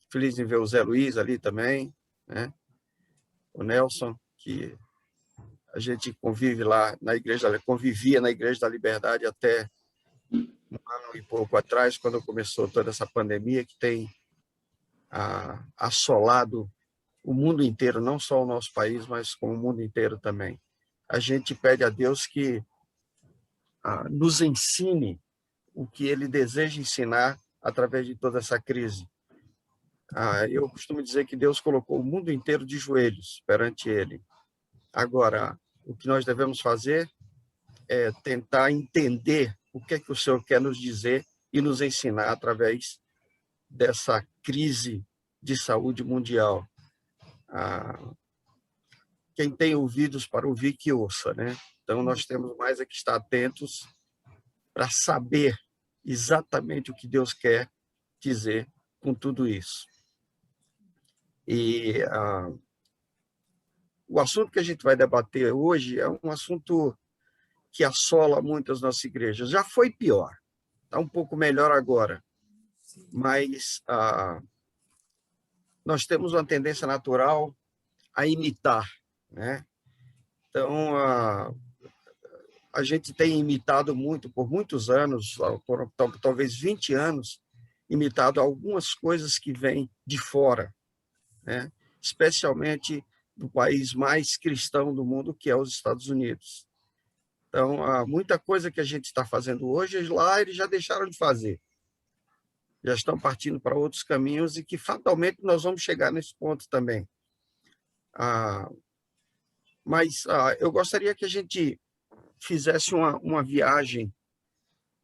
Feliz em ver o Zé Luiz ali também, né? O Nelson, que a gente convive lá na igreja, convivia na Igreja da Liberdade até um ano e pouco atrás, quando começou toda essa pandemia que tem assolado o mundo inteiro, não só o nosso país, mas como o mundo inteiro também. A gente pede a Deus que nos ensine o que Ele deseja ensinar através de toda essa crise. Eu costumo dizer que Deus colocou o mundo inteiro de joelhos perante Ele. Agora, o que nós devemos fazer é tentar entender o que é que o Senhor quer nos dizer e nos ensinar através dessa crise de saúde mundial. Quem tem ouvidos para ouvir, que ouça, né? Então, nós temos mais é que estar atentos para saber exatamente o que Deus quer dizer com tudo isso. E o assunto que a gente vai debater hoje é um assunto que assola muito as nossas igrejas. Já foi pior, está um pouco melhor agora, mas nós temos uma tendência natural a imitar, né? Então, a gente tem imitado muito, por muitos anos, por talvez 20 anos, imitado algumas coisas que vêm de fora, né? Especialmente do país mais cristão do mundo, que é os Estados Unidos. Então, muita coisa que a gente está fazendo hoje, lá eles já deixaram de fazer. Já estão partindo para outros caminhos e que fatalmente nós vamos chegar nesse ponto também. Mas eu gostaria que a gente fizesse uma viagem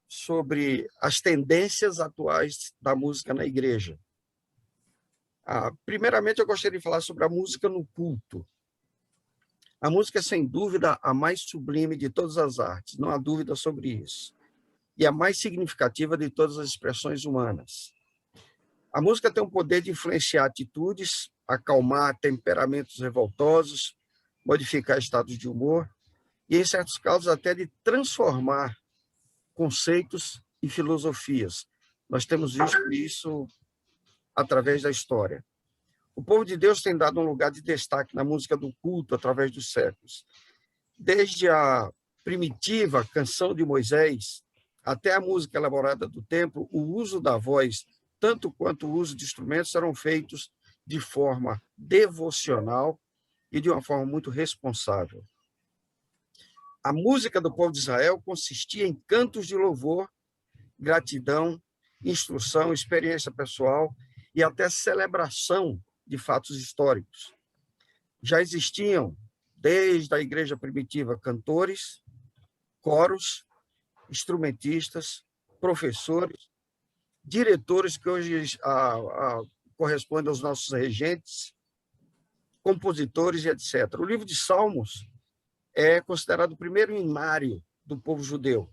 sobre as tendências atuais da música na igreja. Primeiramente, eu gostaria de falar sobre a música no culto. A música é, sem dúvida, a mais sublime de todas as artes, não há dúvida sobre isso. E a mais significativa de todas as expressões humanas. A música tem o poder de influenciar atitudes, acalmar temperamentos revoltosos, modificar estados de humor e, em certos casos, até de transformar conceitos e filosofias. Nós temos visto isso através da história. O povo de Deus tem dado um lugar de destaque na música do culto através dos séculos. Desde a primitiva canção de Moisés até a música elaborada do templo, o uso da voz, tanto quanto o uso de instrumentos, eram feitos de forma devocional e de uma forma muito responsável. A música do povo de Israel consistia em cantos de louvor, gratidão, instrução, experiência pessoal e até celebração de fatos históricos. Já existiam, desde a igreja primitiva, cantores, coros, instrumentistas, professores, diretores que hoje correspondem aos nossos regentes, compositores e etc. O livro de Salmos é considerado o primeiro hinário do povo judeu.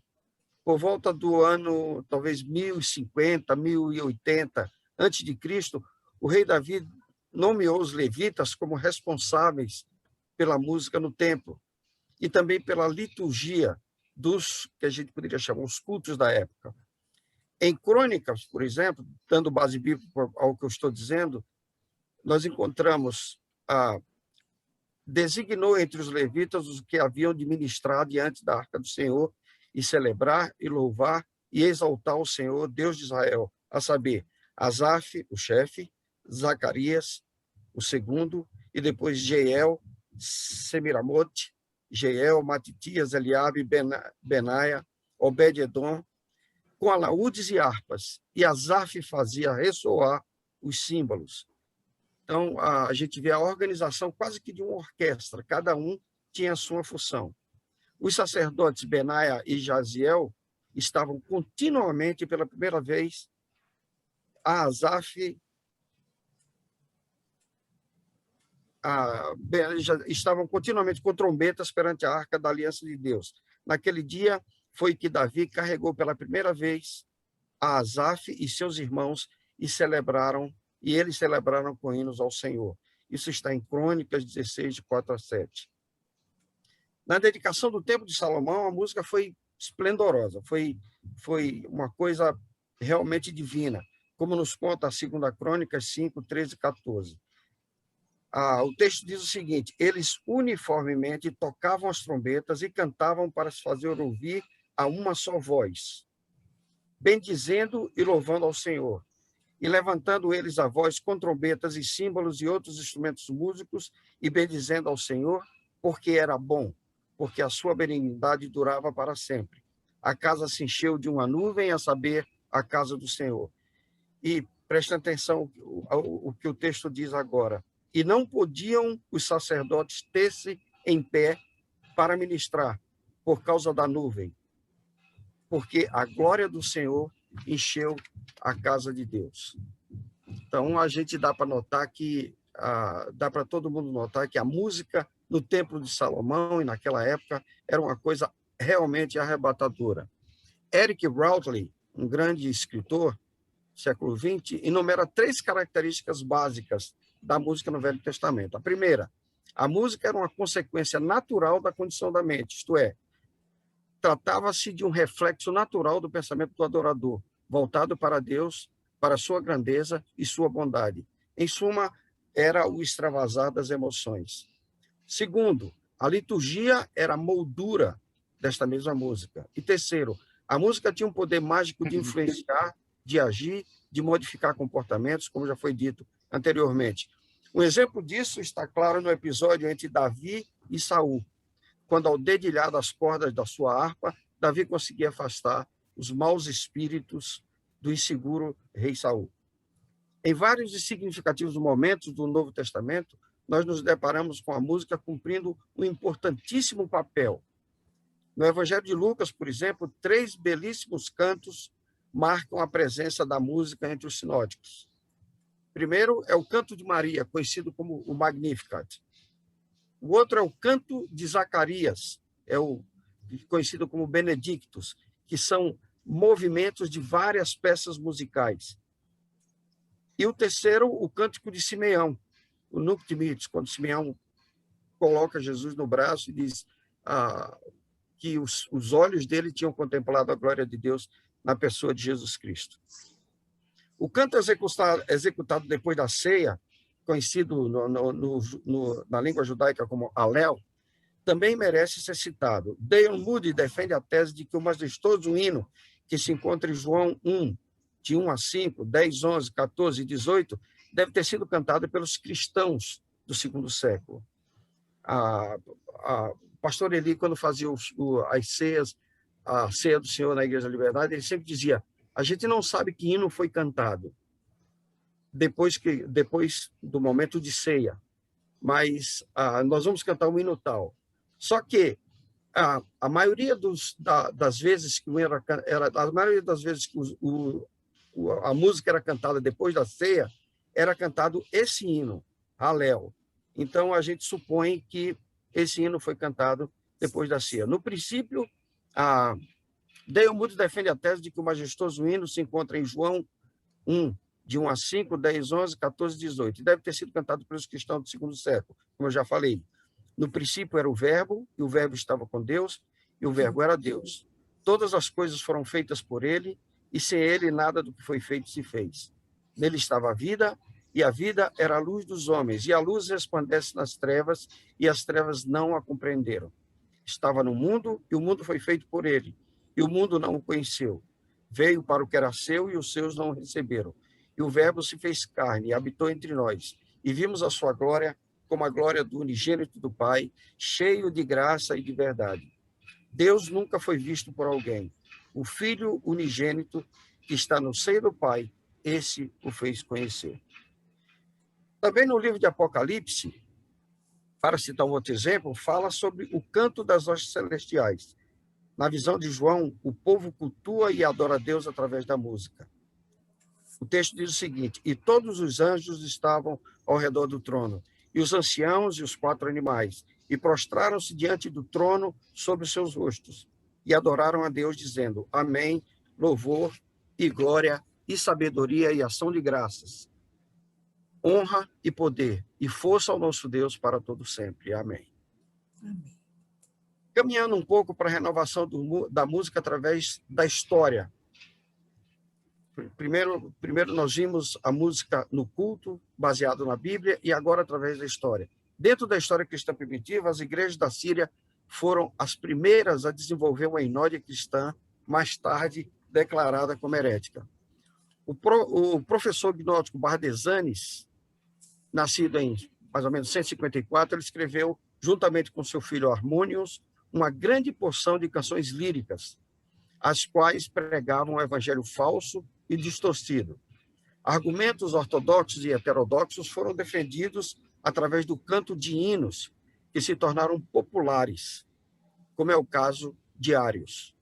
Por volta do ano, talvez 1050, 1080 a.C., o rei Davi nomeou os levitas como responsáveis pela música no templo e também pela liturgia dos que a gente poderia chamar os cultos da época. Em Crônicas, por exemplo, dando base bíblica ao que eu estou dizendo, nós encontramos designou entre os levitas os que haviam de ministrar diante da arca do Senhor e celebrar e louvar e exaltar o Senhor, Deus de Israel, a saber, Asaf, o chefe, Zacarias, o segundo, e depois Jeiel, Semiramote, Jeiel, Matitias, Eliabe, Benaia, Obed-edom, com alaúdes e harpas, e Asaf fazia ressoar os símbolos. Então, a gente vê a organização quase que de uma orquestra, cada um tinha a sua função. Os sacerdotes Benaia e Jaziel estavam continuamente, pela primeira vez, estavam continuamente com trombetas perante a arca da aliança de Deus. Naquele dia foi que Davi carregou pela primeira vez a Asaf e seus irmãos e eles celebraram com hinos ao Senhor. Isso está em Crônicas 16, de 4 a 7. Na dedicação do Templo de Salomão, a música foi esplendorosa, foi uma coisa realmente divina. como nos conta a 2 Crônicas 5, 13 e 14. O texto diz o seguinte: eles uniformemente tocavam as trombetas e cantavam para se fazer ouvir a uma só voz, bendizendo e louvando ao Senhor. E levantando eles a voz com trombetas e símbolos e outros instrumentos músicos, e bendizendo ao Senhor, porque era bom, porque a sua benignidade durava para sempre. A casa se encheu de uma nuvem, a saber, a casa do Senhor. E preste atenção o que o texto diz agora. E não podiam os sacerdotes ter-se em pé para ministrar, por causa da nuvem, porque a glória do Senhor encheu a casa de Deus. Então, a gente dá para notar que, dá para todo mundo notar que a música no Templo de Salomão e naquela época era uma coisa realmente arrebatadora. Eric Routley, um grande escritor, século XX, enumera 3 características básicas da música no Velho Testamento. A primeira, a música era uma consequência natural da condição da mente, isto é, tratava-se de um reflexo natural do pensamento do adorador, voltado para Deus, para sua grandeza e sua bondade. Em suma, era o extravasar das emoções. Segundo, a liturgia era a moldura desta mesma música. E terceiro, a música tinha um poder mágico de influenciar, de agir, de modificar comportamentos, como já foi dito anteriormente. Um exemplo disso está claro no episódio entre Davi e Saul, quando, ao dedilhar das cordas da sua harpa, Davi conseguia afastar os maus espíritos do inseguro rei Saul. Em vários e significativos momentos do Novo Testamento, nós nos deparamos com a música cumprindo um importantíssimo papel. No Evangelho de Lucas, por exemplo, 3 belíssimos cantos marcam a presença da música entre os sinóticos. Primeiro é o canto de Maria, conhecido como o Magnificat. O outro é o canto de Zacarias, é o conhecido como Benedictus, que são movimentos de várias peças musicais. E o terceiro, o cântico de Simeão, o Nunc Dimittis, quando Simeão coloca Jesus no braço e diz que os olhos dele tinham contemplado a glória de Deus na pessoa de Jesus Cristo. O canto executado depois da ceia, conhecido na língua judaica como Alel, também merece ser citado. Dale Moody defende a tese de que o majestoso hino que se encontra em João 1, de 1 a 5, 10, 11, 14 e 18, deve ter sido cantado pelos cristãos do segundo século. O pastor Eli, quando fazia as ceias, a ceia do Senhor na Igreja da Liberdade, ele sempre dizia: a gente não sabe que hino foi cantado depois do momento de ceia, mas nós vamos cantar um hino tal. Só que a maioria das vezes que a música era cantada depois da ceia, era cantado esse hino, Hallel. Então, a gente supõe que esse hino foi cantado depois da ceia. No princípio, Dale Moody defende a tese de que o majestoso hino se encontra em João 1, de 1 a 5, 10, 11, 14 e 18. E deve ter sido cantado pelos cristãos do segundo século, como eu já falei. No princípio era o Verbo, e o Verbo estava com Deus, e o Verbo era Deus. Todas as coisas foram feitas por ele, e sem ele nada do que foi feito se fez. Nele estava a vida, e a vida era a luz dos homens, e a luz resplandece nas trevas, e as trevas não a compreenderam. Estava no mundo, e o mundo foi feito por ele, e o mundo não o conheceu. Veio para o que era seu, e os seus não o receberam. E o Verbo se fez carne, e habitou entre nós, e vimos a sua glória, como a glória do unigênito do Pai, cheio de graça e de verdade. Deus nunca foi visto por alguém. O Filho unigênito, que está no seio do Pai, esse o fez conhecer. Também no livro de Apocalipse, para citar um outro exemplo, fala sobre o canto das hostes celestiais. Na visão de João, o povo cultua e adora a Deus através da música. O texto diz o seguinte: e todos os anjos estavam ao redor do trono, e os anciãos e os 4 animais, e prostraram-se diante do trono sobre os seus rostos, e adoraram a Deus, dizendo: Amém, louvor e glória e sabedoria e ação de graças, honra e poder e força ao nosso Deus para todo sempre. Amém. Amém. Caminhando um pouco para a renovação da música através da história. Primeiro nós vimos a música no culto, baseado na Bíblia, e agora através da história. Dentro da história cristã primitiva, as igrejas da Síria foram as primeiras a desenvolver uma hipnose cristã, mais tarde declarada como herética. O professor gnóstico Bardesanes, nascido em mais ou menos 154, ele escreveu, juntamente com seu filho Harmônios, uma grande porção de canções líricas, as quais pregavam o evangelho falso e distorcido. Argumentos ortodoxos e heterodoxos foram defendidos através do canto de hinos, que se tornaram populares, como é o caso de Ários.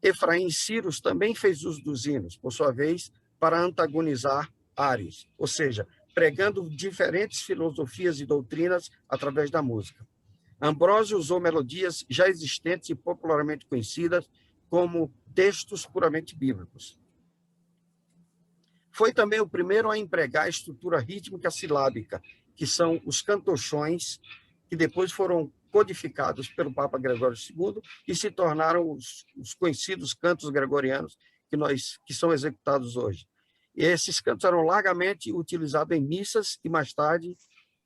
Efraim Círios também fez uso dos hinos, por sua vez, para antagonizar Ários, ou seja, pregando diferentes filosofias e doutrinas através da música. Ambrósio usou melodias já existentes e popularmente conhecidas como textos puramente bíblicos. Foi também o primeiro a empregar a estrutura rítmica silábica, que são os cantochões, que depois foram codificados pelo Papa Gregório II e se tornaram os conhecidos cantos gregorianos que são executados hoje. E esses cantos eram largamente utilizados em missas e, mais tarde,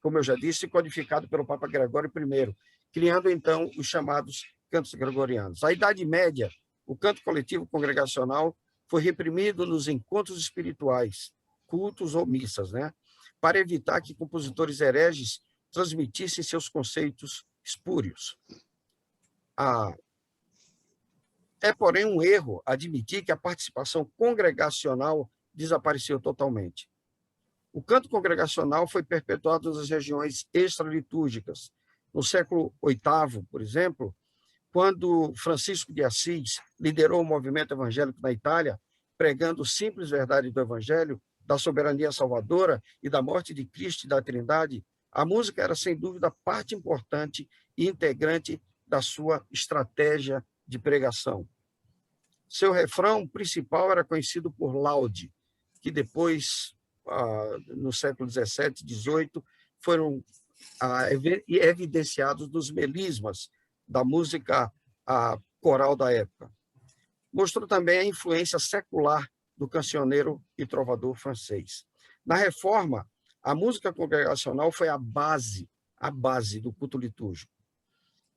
como eu já disse, codificado pelo Papa Gregório I, criando, então, os chamados cantos gregorianos. A Idade Média, o canto coletivo congregacional foi reprimido nos encontros espirituais, cultos ou missas, né? Para evitar que compositores hereges transmitissem seus conceitos espúrios. É, porém, um erro admitir que a participação congregacional desapareceu totalmente. O canto congregacional foi perpetuado nas regiões extralitúrgicas. No século VIII, por exemplo, quando Francisco de Assis liderou o movimento evangélico na Itália, pregando simples verdade do evangelho, da soberania salvadora e da morte de Cristo e da Trindade, a música era, sem dúvida, parte importante e integrante da sua estratégia de pregação. Seu refrão principal era conhecido por laude, que depois, no século XVII, XVIII, foram evidenciados nos melismas da música coral da época. Mostrou também a influência secular do cancioneiro e trovador francês. Na Reforma, a música congregacional foi a base do culto litúrgico.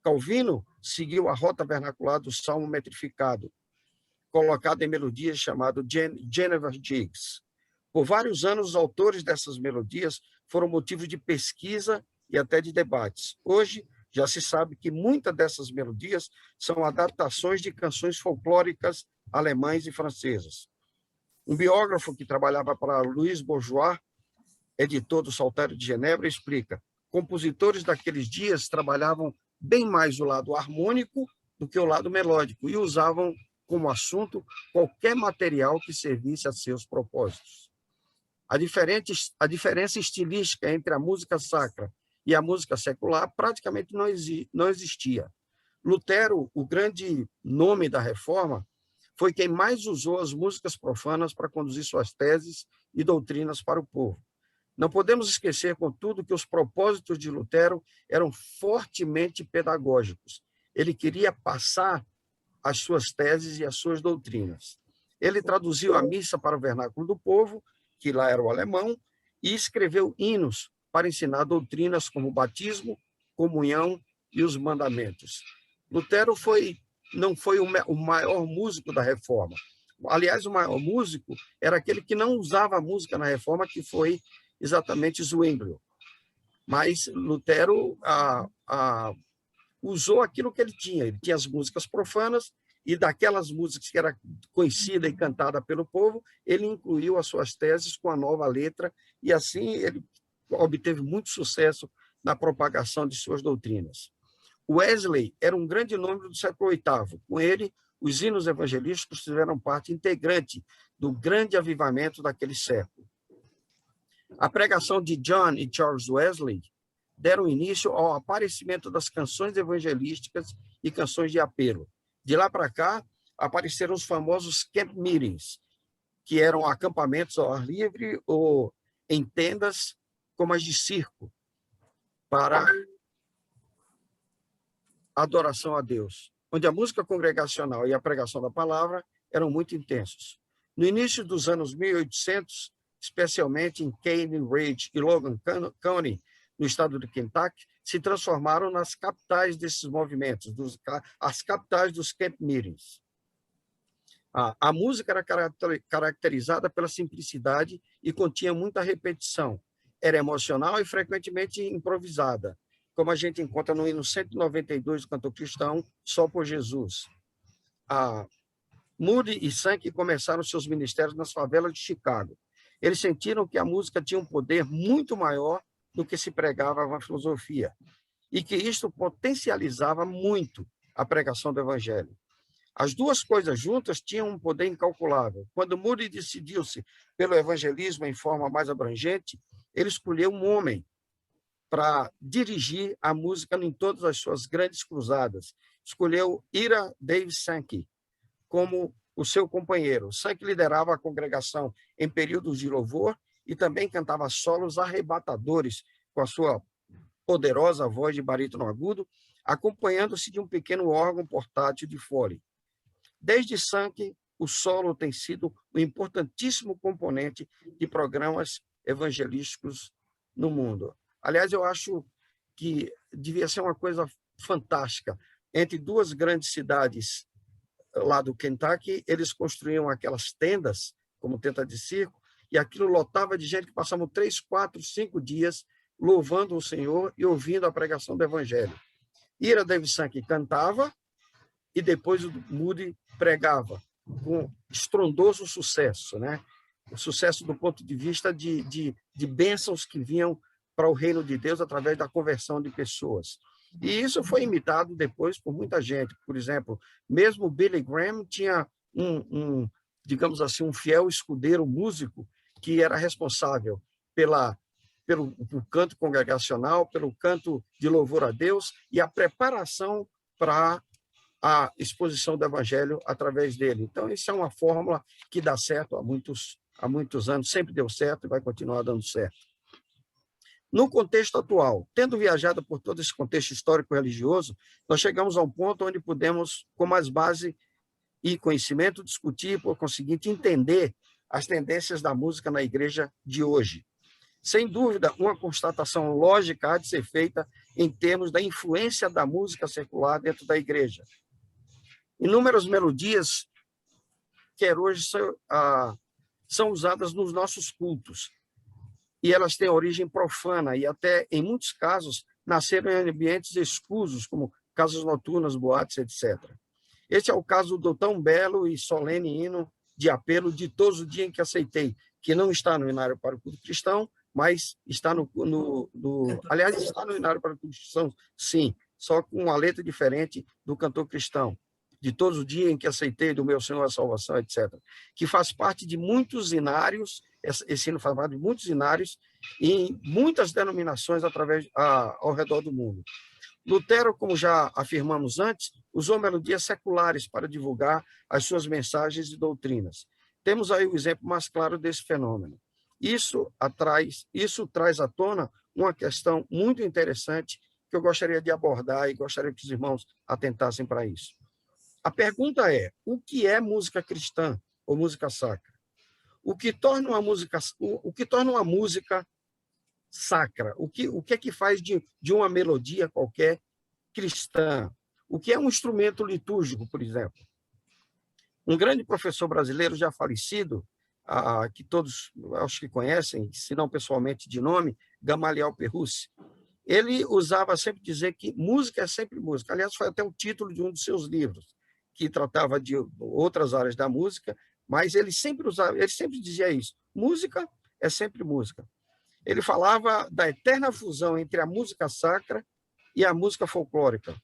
Calvino seguiu a rota vernacular do salmo metrificado, colocado em melodias chamado Geneva Jigs. Por vários anos, os autores dessas melodias foram motivo de pesquisa e até de debates. Hoje, já se sabe que muitas dessas melodias são adaptações de canções folclóricas alemãs e francesas. Um biógrafo que trabalhava para Louis Bourgeois, editor do Saltério de Genebra, explica: compositores daqueles dias trabalhavam bem mais o lado harmônico do que o lado melódico e usavam como assunto qualquer material que servisse a seus propósitos. A diferença estilística entre a música sacra e a música secular praticamente não existia. Lutero, o grande nome da Reforma, foi quem mais usou as músicas profanas para conduzir suas teses e doutrinas para o povo. Não podemos esquecer, contudo, que os propósitos de Lutero eram fortemente pedagógicos. Ele queria passar as suas teses e as suas doutrinas. Ele traduziu a missa para o vernáculo do povo, que lá era o alemão, e escreveu hinos para ensinar doutrinas como o batismo, comunhão e os mandamentos. Lutero não foi o maior músico da Reforma. Aliás, o maior músico era aquele que não usava a música na Reforma, que foi exatamente Zwinglio. Mas Lutero usou aquilo que ele tinha. Ele tinha as músicas profanas e daquelas músicas que era conhecida e cantada pelo povo, ele incluiu as suas teses com a nova letra e assim ele obteve muito sucesso na propagação de suas doutrinas. Wesley era um grande nome do século VIII. Com ele, os hinos evangelísticos fizeram parte integrante do grande avivamento daquele século. A pregação de John e Charles Wesley deram início ao aparecimento das canções evangelísticas e canções de apelo. De lá para cá, apareceram os famosos camp meetings, que eram acampamentos ao ar livre ou em tendas, como as de circo, para adoração a Deus, onde a música congregacional e a pregação da palavra eram muito intensos. No início dos anos 1800, especialmente em Cane Ridge e Logan County, no estado de Kentucky, se transformaram nas capitais desses movimentos, as capitais dos camp meetings. A música era caracterizada pela simplicidade e continha muita repetição. Era emocional e frequentemente improvisada, como a gente encontra no hino 192 do cantor cristão, Só por Jesus. Moody e Sankey começaram seus ministérios nas favelas de Chicago. Eles sentiram que a música tinha um poder muito maior do que se pregava na filosofia, e que isto potencializava muito a pregação do evangelho. As duas coisas juntas tinham um poder incalculável. Quando Moody decidiu-se pelo evangelismo em forma mais abrangente, ele escolheu um homem para dirigir a música em todas as suas grandes cruzadas. Escolheu Ira Davis Sankey como o seu companheiro. Sankey liderava a congregação em períodos de louvor e também cantava solos arrebatadores com a sua poderosa voz de barítono agudo, acompanhando-se de um pequeno órgão portátil de Foley. Desde Sankey, o solo tem sido um importantíssimo componente de programas evangelísticos no mundo. Aliás, eu acho que devia ser uma coisa fantástica. Entre duas grandes cidades lá do Kentucky, eles construíam aquelas tendas, como tenda de circo, e aquilo lotava de gente que passavam 3, 4, 5 dias louvando o Senhor e ouvindo a pregação do Evangelho. Ira Davis Sankey cantava e depois o Moody pregava com estrondoso sucesso, né? O sucesso do ponto de vista de bênçãos que vinham para o reino de Deus através da conversão de pessoas. E isso foi imitado depois por muita gente. Por exemplo, mesmo Billy Graham tinha digamos assim, um fiel escudeiro músico que era responsável pelo canto congregacional, pelo canto de louvor a Deus e a preparação para a exposição do evangelho através dele. Então, isso é uma fórmula que dá certo há muitos anos, sempre deu certo e vai continuar dando certo. No contexto atual, tendo viajado por todo esse contexto histórico-religioso, nós chegamos a um ponto onde podemos, com mais base e conhecimento, discutir, por conseguinte, entender as tendências da música na igreja de hoje. Sem dúvida, uma constatação lógica há de ser feita em termos da influência da música secular dentro da igreja. Inúmeras melodias que hoje são usadas nos nossos cultos, e elas têm origem profana e até, em muitos casos, nasceram em ambientes escusos, como casas noturnas, boates, etc. Este é o caso do tão belo e solene hino de apelo Ditoso Dia em que Aceitei, que não está no Hinário para o Culto Cristão, mas está aliás, está no Hinário para o Culto Cristão, sim, só com uma letra diferente do cantor cristão. De todos os dias em que aceitei do meu Senhor a salvação, etc., que faz parte de muitos hinários, esse hino faz parte de muitos hinários, em muitas denominações ao redor do mundo. Lutero, como já afirmamos antes, usou melodias seculares para divulgar as suas mensagens e doutrinas. Temos aí o exemplo mais claro desse fenômeno. Isso traz à tona uma questão muito interessante que eu gostaria de abordar e gostaria que os irmãos atentassem para isso. A pergunta é: o que é música cristã ou música sacra? O que torna uma música sacra? O que é que faz de uma melodia qualquer cristã? O que é um instrumento litúrgico, por exemplo? Um grande professor brasileiro já falecido, que todos acho que conhecem, se não pessoalmente de nome, Gamaliel Perrucci, ele usava sempre dizer que música é sempre música. Aliás, foi até o título de um dos seus livros, que tratava de outras áreas da música, mas ele sempre dizia isso: música é sempre música. Ele falava da eterna fusão entre a música sacra e a música folclórica.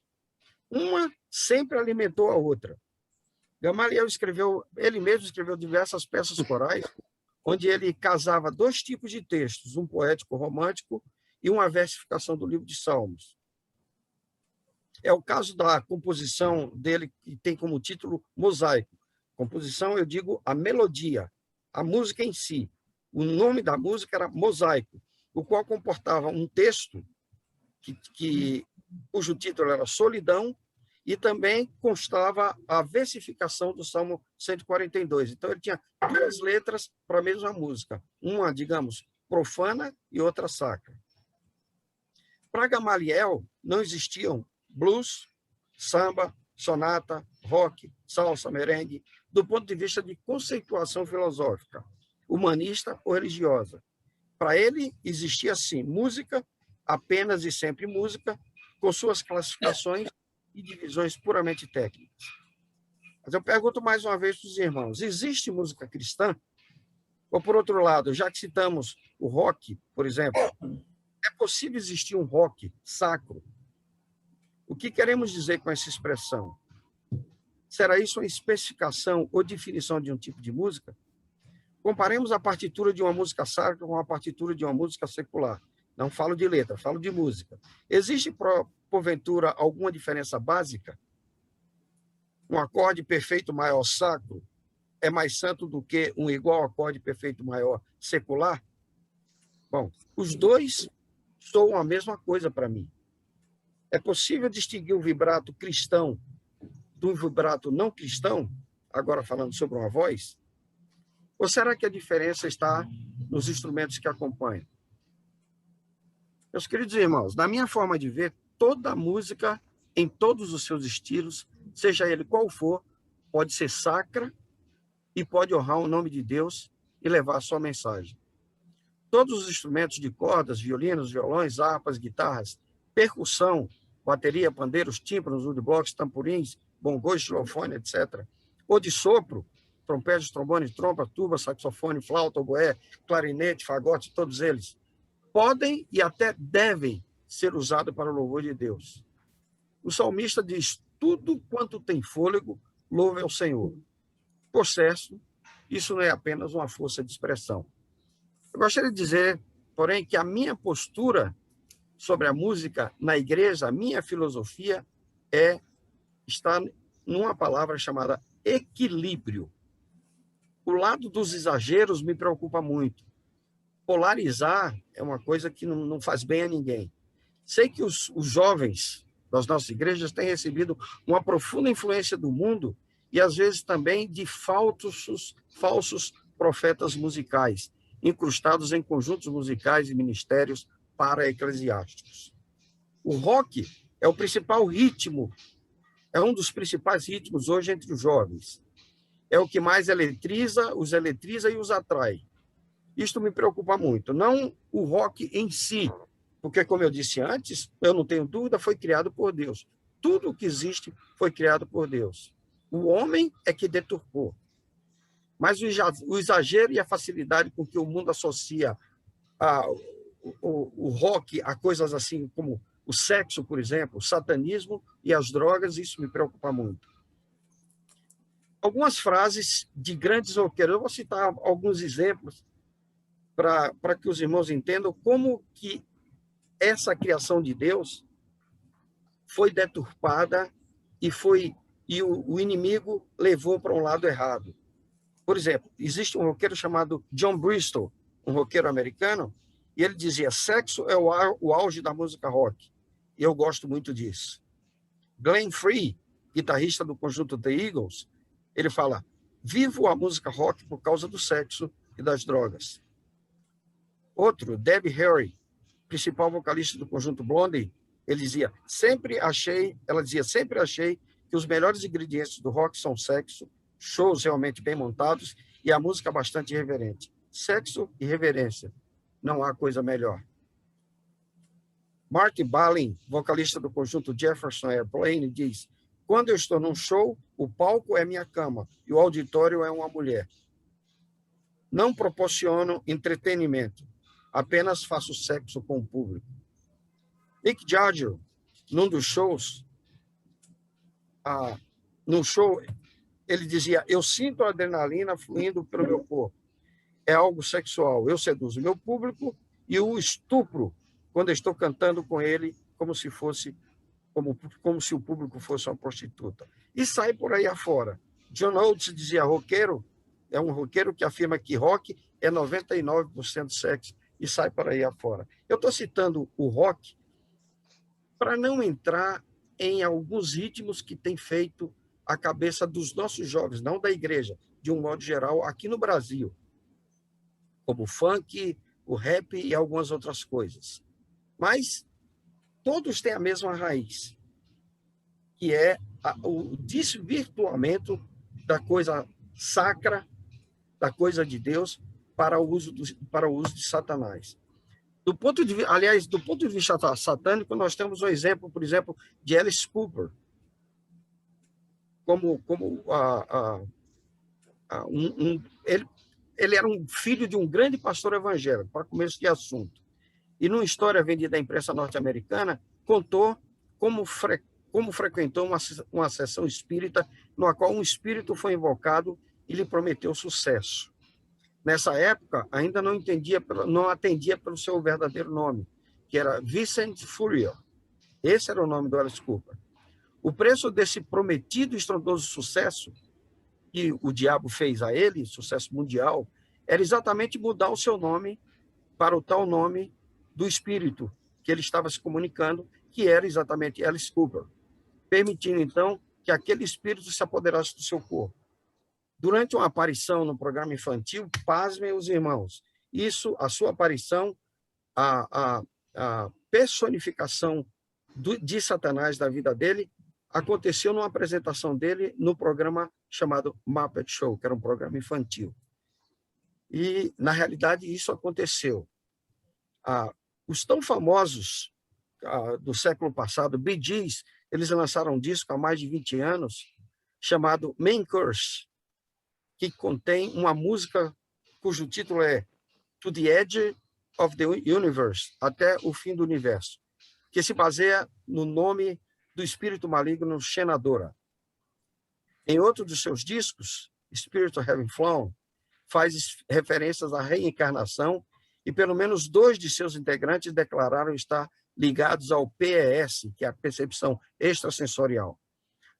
Uma sempre alimentou a outra. Gamaliel ele mesmo escreveu diversas peças corais, onde ele casava dois tipos de textos, um poético romântico e uma versificação do livro de Salmos. É o caso da composição dele, que tem como título Mosaico. Composição, eu digo, a melodia, a música em si. O nome da música era Mosaico, o qual comportava um texto cujo título era Solidão, E também constava a versificação do Salmo 142. Então, ele tinha duas letras para a mesma música. Uma, digamos, profana e outra sacra. Para Gamaliel, não existiam blues, samba, sonata, rock, salsa, merengue, do ponto de vista de conceituação filosófica, humanista ou religiosa. Para ele, existia, sim, música, apenas e sempre música, com suas classificações e divisões puramente técnicas. Mas eu pergunto mais uma vez para os irmãos, existe música cristã? Ou, por outro lado, já que citamos o rock, por exemplo, é possível existir um rock sacro? O que queremos dizer com essa expressão? Será isso uma especificação ou definição de um tipo de música? Comparemos a partitura de uma música sacra com a partitura de uma música secular. Não falo de letra, falo de música. Existe, porventura, alguma diferença básica? Um acorde perfeito maior sacro é mais santo do que um igual acorde perfeito maior secular? Bom, os dois soam a mesma coisa para mim. É possível distinguir o vibrato cristão do vibrato não cristão, agora falando sobre uma voz? Ou será que a diferença está nos instrumentos que acompanham? Meus queridos irmãos, na minha forma de ver, toda música, em todos os seus estilos, seja ele qual for, pode ser sacra e pode honrar o nome de Deus e levar a sua mensagem. Todos os instrumentos de cordas, violinos, violões, harpas, guitarras, percussão, bateria, pandeiros, tímpanos, woodblocks, tamborins, bongos, xilofone, etc. Ou de sopro, trompetes, trombone, trompa, tuba, saxofone, flauta, oboé, clarinete, fagote, todos eles podem e até devem ser usados para o louvor de Deus. O salmista diz, tudo quanto tem fôlego, louve ao Senhor. Por certo, isso não é apenas uma força de expressão. Eu gostaria de dizer, porém, que a minha postura sobre a música na igreja, a minha filosofia está numa palavra chamada equilíbrio. O lado dos exageros me preocupa muito. Polarizar é uma coisa que não faz bem a ninguém. Sei que os jovens das nossas igrejas têm recebido uma profunda influência do mundo e, às vezes, também de falsos profetas musicais, incrustados em conjuntos musicais e ministérios para-eclesiásticos. O rock é o principal ritmo, é um dos principais ritmos hoje entre os jovens. É o que mais os eletriza e os atrai. Isto me preocupa muito. Não o rock em si, porque, como eu disse antes, eu não tenho dúvida, foi criado por Deus. Tudo o que existe foi criado por Deus. O homem é que deturpou. Mas o exagero e a facilidade com que o mundo associa o rock a coisas assim como o sexo, por exemplo, o satanismo e as drogas, isso me preocupa muito. Algumas frases de grandes roqueiros, eu vou citar alguns exemplos para que os irmãos entendam como que essa criação de Deus foi deturpada e o inimigo levou para um lado errado. Por exemplo, existe um roqueiro chamado John Bristol, um roqueiro americano, e ele dizia, sexo é o auge da música rock. E eu gosto muito disso. Glenn Frey, guitarrista do conjunto The Eagles, ele fala, vivo a música rock por causa do sexo e das drogas. Outro, Debbie Harry, principal vocalista do conjunto Blondie, ela dizia, sempre achei que os melhores ingredientes do rock são sexo, shows realmente bem montados e a música bastante irreverente. Sexo e reverência. Não há coisa melhor. Marty Balin, vocalista do conjunto Jefferson Airplane, diz, quando eu estou num show, o palco é minha cama e o auditório é uma mulher. Não proporciono entretenimento, apenas faço sexo com o público. Mick Jagger, num dos shows, no show, ele dizia, eu sinto a adrenalina fluindo pelo meu corpo. É algo sexual. Eu seduzo meu público e o estupro quando estou cantando com ele como se o público fosse uma prostituta. E sai por aí afora. John Oates dizia, roqueiro, é um roqueiro que afirma que rock é 99% sexo e sai por aí afora. Eu estou citando o rock para não entrar em alguns ritmos que têm feito a cabeça dos nossos jovens, não da igreja, de um modo geral, aqui no Brasil, como o funk, o rap e algumas outras coisas. Mas todos têm a mesma raiz, que é o desvirtuamento da coisa sacra, da coisa de Deus, para o uso de Satanás. Aliás, do ponto de vista satânico, nós temos um exemplo, por exemplo, de Alice Cooper, ele era um filho de um grande pastor evangélico, para começo de assunto. E numa história vendida à imprensa norte-americana, contou como frequentou uma sessão espírita, na qual um espírito foi invocado e lhe prometeu sucesso. Nessa época, ainda não atendia pelo seu verdadeiro nome, que era Vincent Furriel. Esse era o nome do Alice Cooper. O preço desse prometido e estrondoso sucesso que o diabo fez a ele, sucesso mundial, era exatamente mudar o seu nome para o tal nome do espírito que ele estava se comunicando, que era exatamente Alice Cooper, permitindo, então, que aquele espírito se apoderasse do seu corpo. Durante uma aparição no programa infantil, pasmem os irmãos, a sua aparição, a personificação de Satanás da vida dele, aconteceu numa apresentação dele no programa chamado Muppet Show, que era um programa infantil. E, na realidade, isso aconteceu. Os tão famosos do século passado, Bee Gees, eles lançaram um disco há mais de 20 anos, chamado Main Course, que contém uma música cujo título é To the Edge of the Universe, até o fim do universo, que se baseia no nome do espírito maligno Shenadora. Em outro dos seus discos, Spirit of Having Flown, faz referências à reencarnação e pelo menos 2 de seus integrantes declararam estar ligados ao PES, que é a percepção extrasensorial.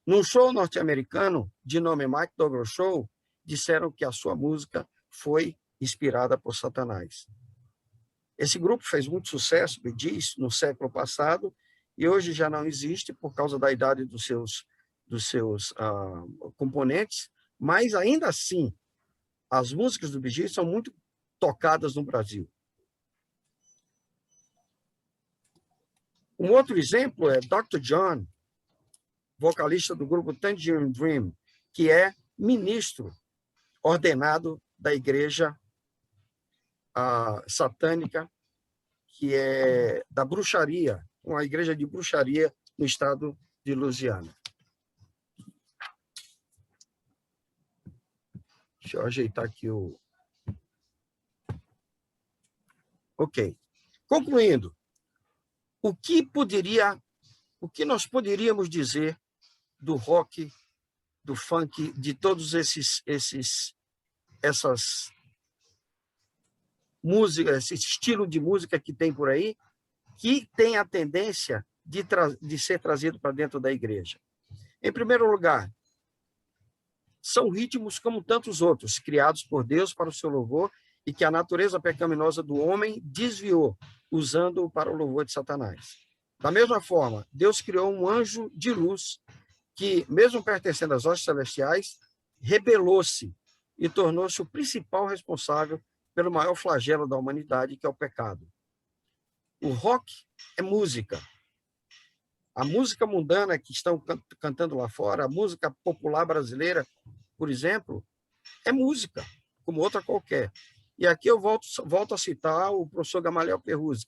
Num show norte-americano de nome Mike Douglas Show, disseram que a sua música foi inspirada por Satanás. Esse grupo fez muito sucesso, me diz, no século passado, e hoje já não existe por causa da idade dos seus componentes, mas ainda assim, as músicas do Bee Gees são muito tocadas no Brasil. Um outro exemplo é Dr. John, vocalista do grupo Tangerine Dream, que é ministro ordenado da igreja satânica, que é da bruxaria, uma igreja de bruxaria no estado de Louisiana. Deixa eu ajeitar aqui o... Ok. Concluindo, o que nós poderíamos dizer do rock, do funk, de todos essas músicas, esse estilo de música que tem por aí, que tem a tendência de ser trazido para dentro da igreja? Em primeiro lugar, são ritmos como tantos outros, criados por Deus para o seu louvor e que a natureza pecaminosa do homem desviou, usando-o para o louvor de Satanás. Da mesma forma, Deus criou um anjo de luz que, mesmo pertencendo às hostes celestiais, rebelou-se e tornou-se o principal responsável pelo maior flagelo da humanidade, que é o pecado. O rock é música. A música mundana que estão cantando lá fora, a música popular brasileira, por exemplo, é música, como outra qualquer. E aqui eu volto a citar o professor Gamaliel Perruzzi.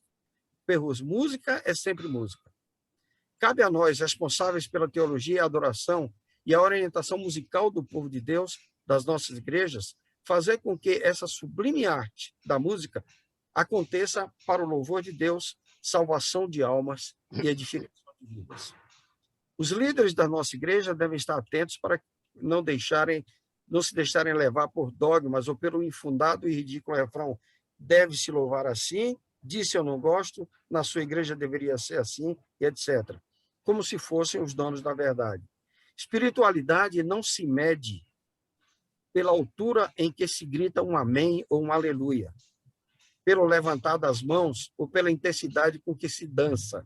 Música é sempre música. Cabe a nós, responsáveis pela teologia e a adoração e a orientação musical do povo de Deus, das nossas igrejas, fazer com que essa sublime arte da música aconteça para o louvor de Deus, salvação de almas e edificação de vidas. Os líderes da nossa igreja devem estar atentos para não se deixarem levar por dogmas ou pelo infundado e ridículo refrão: deve-se louvar assim, disse eu não gosto, na sua igreja deveria ser assim, e etc. Como se fossem os donos da verdade. Espiritualidade não se mede pela altura em que se grita um amém ou um aleluia, pelo levantar das mãos ou pela intensidade com que se dança.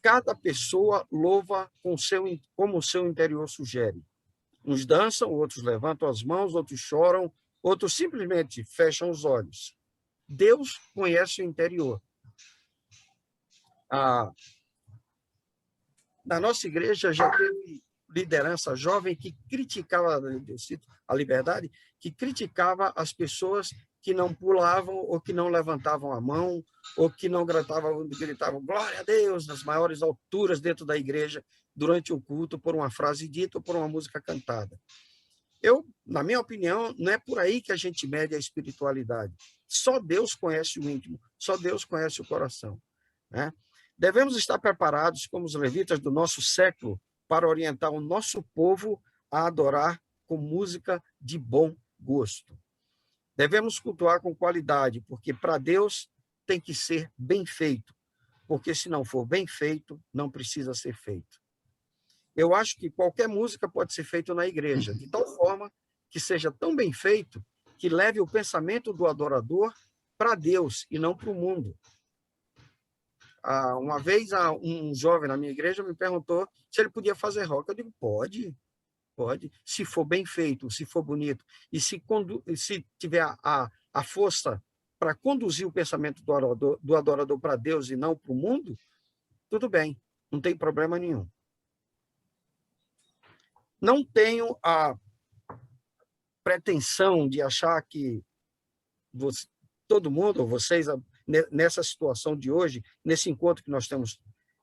Cada pessoa louva como o seu interior sugere. Uns dançam, outros levantam as mãos, outros choram, outros simplesmente fecham os olhos. Deus conhece o interior. Na nossa igreja já teve liderança jovem que criticava a liberdade, que criticava as pessoas que não pulavam ou que não levantavam a mão ou que não gritavam glória a Deus nas maiores alturas dentro da igreja durante o culto por uma frase dita ou por uma música cantada. Na minha opinião, não é por aí que a gente mede a espiritualidade. Só Deus conhece o íntimo, só Deus conhece o coração, né? Devemos estar preparados, como os levitas do nosso século, para orientar o nosso povo a adorar com música de bom gosto. Devemos cultuar com qualidade, porque para Deus tem que ser bem feito, porque se não for bem feito, não precisa ser feito. Eu acho que qualquer música pode ser feita na igreja, de tal forma que seja tão bem feito que leve o pensamento do adorador para Deus e não para o mundo. Uma vez, um jovem na minha igreja me perguntou se ele podia fazer rock. Eu digo, pode, se for bem feito, se for bonito, e se tiver a força para conduzir o pensamento do adorador para Deus e não para o mundo, tudo bem, não tem problema nenhum. Não tenho a pretensão de achar que todo mundo, ou vocês, nessa situação de hoje, nesse encontro que nós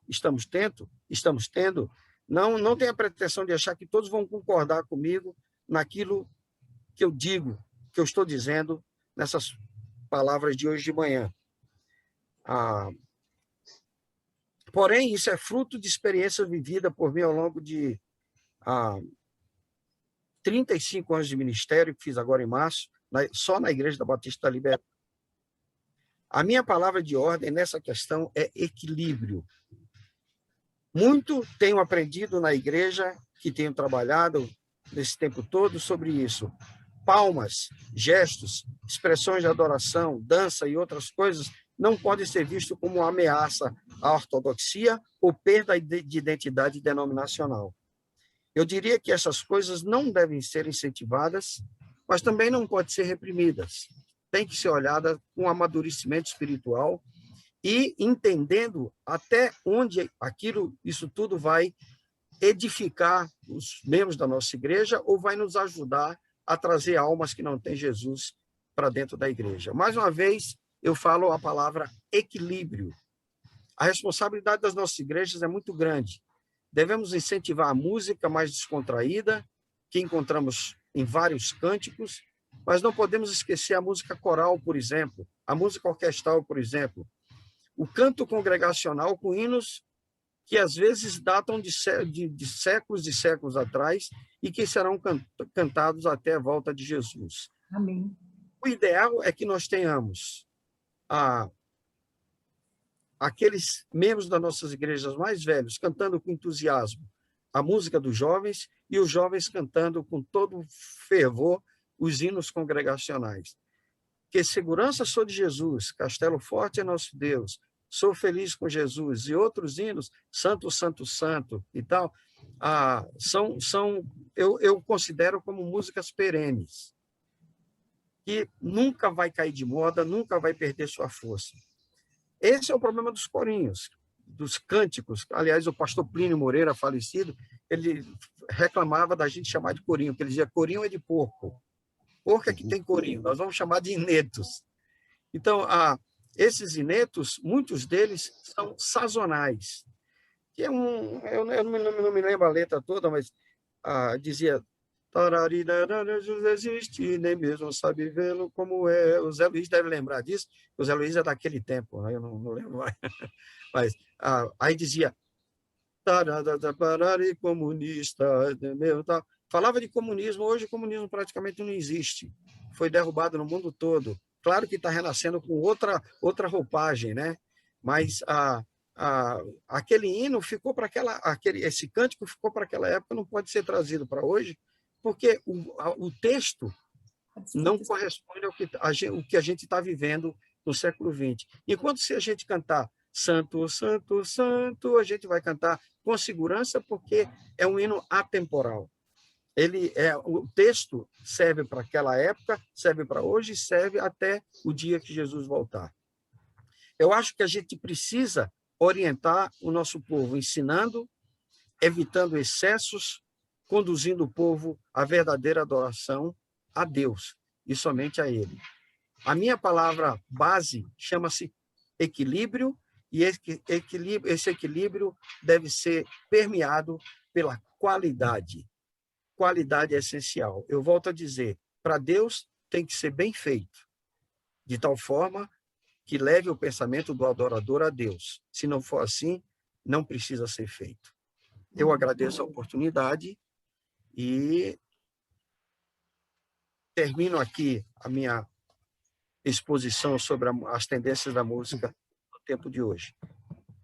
estamos tendo, não tem a pretensão de achar que todos vão concordar comigo naquilo que eu digo, que eu estou dizendo nessas palavras de hoje de manhã. Porém, isso é fruto de experiência vivida por mim ao longo de 35 anos de ministério, que fiz agora em março, só na Igreja da Batista da Liberdade. A minha palavra de ordem nessa questão é equilíbrio. Muito tenho aprendido na igreja, que tenho trabalhado nesse tempo todo sobre isso. Palmas, gestos, expressões de adoração, dança e outras coisas não podem ser vistos como uma ameaça à ortodoxia ou perda de identidade denominacional. Eu diria que essas coisas não devem ser incentivadas, mas também não podem ser reprimidas. Tem que ser olhada com amadurecimento espiritual e entendendo até onde isso tudo vai edificar os membros da nossa igreja ou vai nos ajudar a trazer almas que não têm Jesus para dentro da igreja. Mais uma vez, eu falo a palavra equilíbrio. A responsabilidade das nossas igrejas é muito grande. Devemos incentivar a música mais descontraída, que encontramos em vários cânticos, mas não podemos esquecer a música coral, por exemplo, a música orquestral, por exemplo, o canto congregacional com hinos que às vezes datam de séculos e séculos atrás e que serão cantados até a volta de Jesus. Amém. O ideal é que nós tenhamos aqueles membros das nossas igrejas mais velhos cantando com entusiasmo a música dos jovens e os jovens cantando com todo fervor os hinos congregacionais. Que segurança sou de Jesus, Castelo Forte é nosso Deus, sou feliz com Jesus, e outros hinos, Santo, Santo, Santo e tal, eu considero como músicas perenes, que nunca vai cair de moda, nunca vai perder sua força. Esse é o problema dos corinhos, dos cânticos. Aliás, o pastor Plínio Moreira, falecido, ele reclamava da gente chamar de corinho, porque ele dizia, corinho é de porco. Porco é que tem corinho, nós vamos chamar de inetos. Então, esses inetos, muitos deles são sazonais. Que eu não me lembro a letra toda, mas dizia Jesus existe, nem mesmo sabe vê-lo como é. O Zé Luiz deve lembrar disso, o Zé Luiz é daquele tempo, né? Eu não lembro mais. Mas aí dizia comunista, meu, tá. Falava de comunismo, hoje o comunismo praticamente não existe, foi derrubado no mundo todo. Claro que está renascendo com outra roupagem, né? Mas aquele hino ficou para esse cântico ficou para aquela época, não pode ser trazido para hoje, porque o texto não corresponde ao que a gente está vivendo no século XX. Enquanto se a gente cantar Santo, Santo, Santo, a gente vai cantar com segurança, porque é um hino atemporal. O texto serve para aquela época, serve para hoje, serve até o dia que Jesus voltar. Eu acho que a gente precisa orientar o nosso povo, ensinando, evitando excessos, conduzindo o povo à verdadeira adoração a Deus e somente a Ele. A minha palavra base chama-se equilíbrio, e esse equilíbrio deve ser permeado pela qualidade. Qualidade é essencial. Eu volto a dizer, para Deus tem que ser bem feito, de tal forma que leve o pensamento do adorador a Deus. Se não for assim, não precisa ser feito. Eu agradeço a oportunidade e termino aqui a minha exposição sobre as tendências da música no tempo de hoje.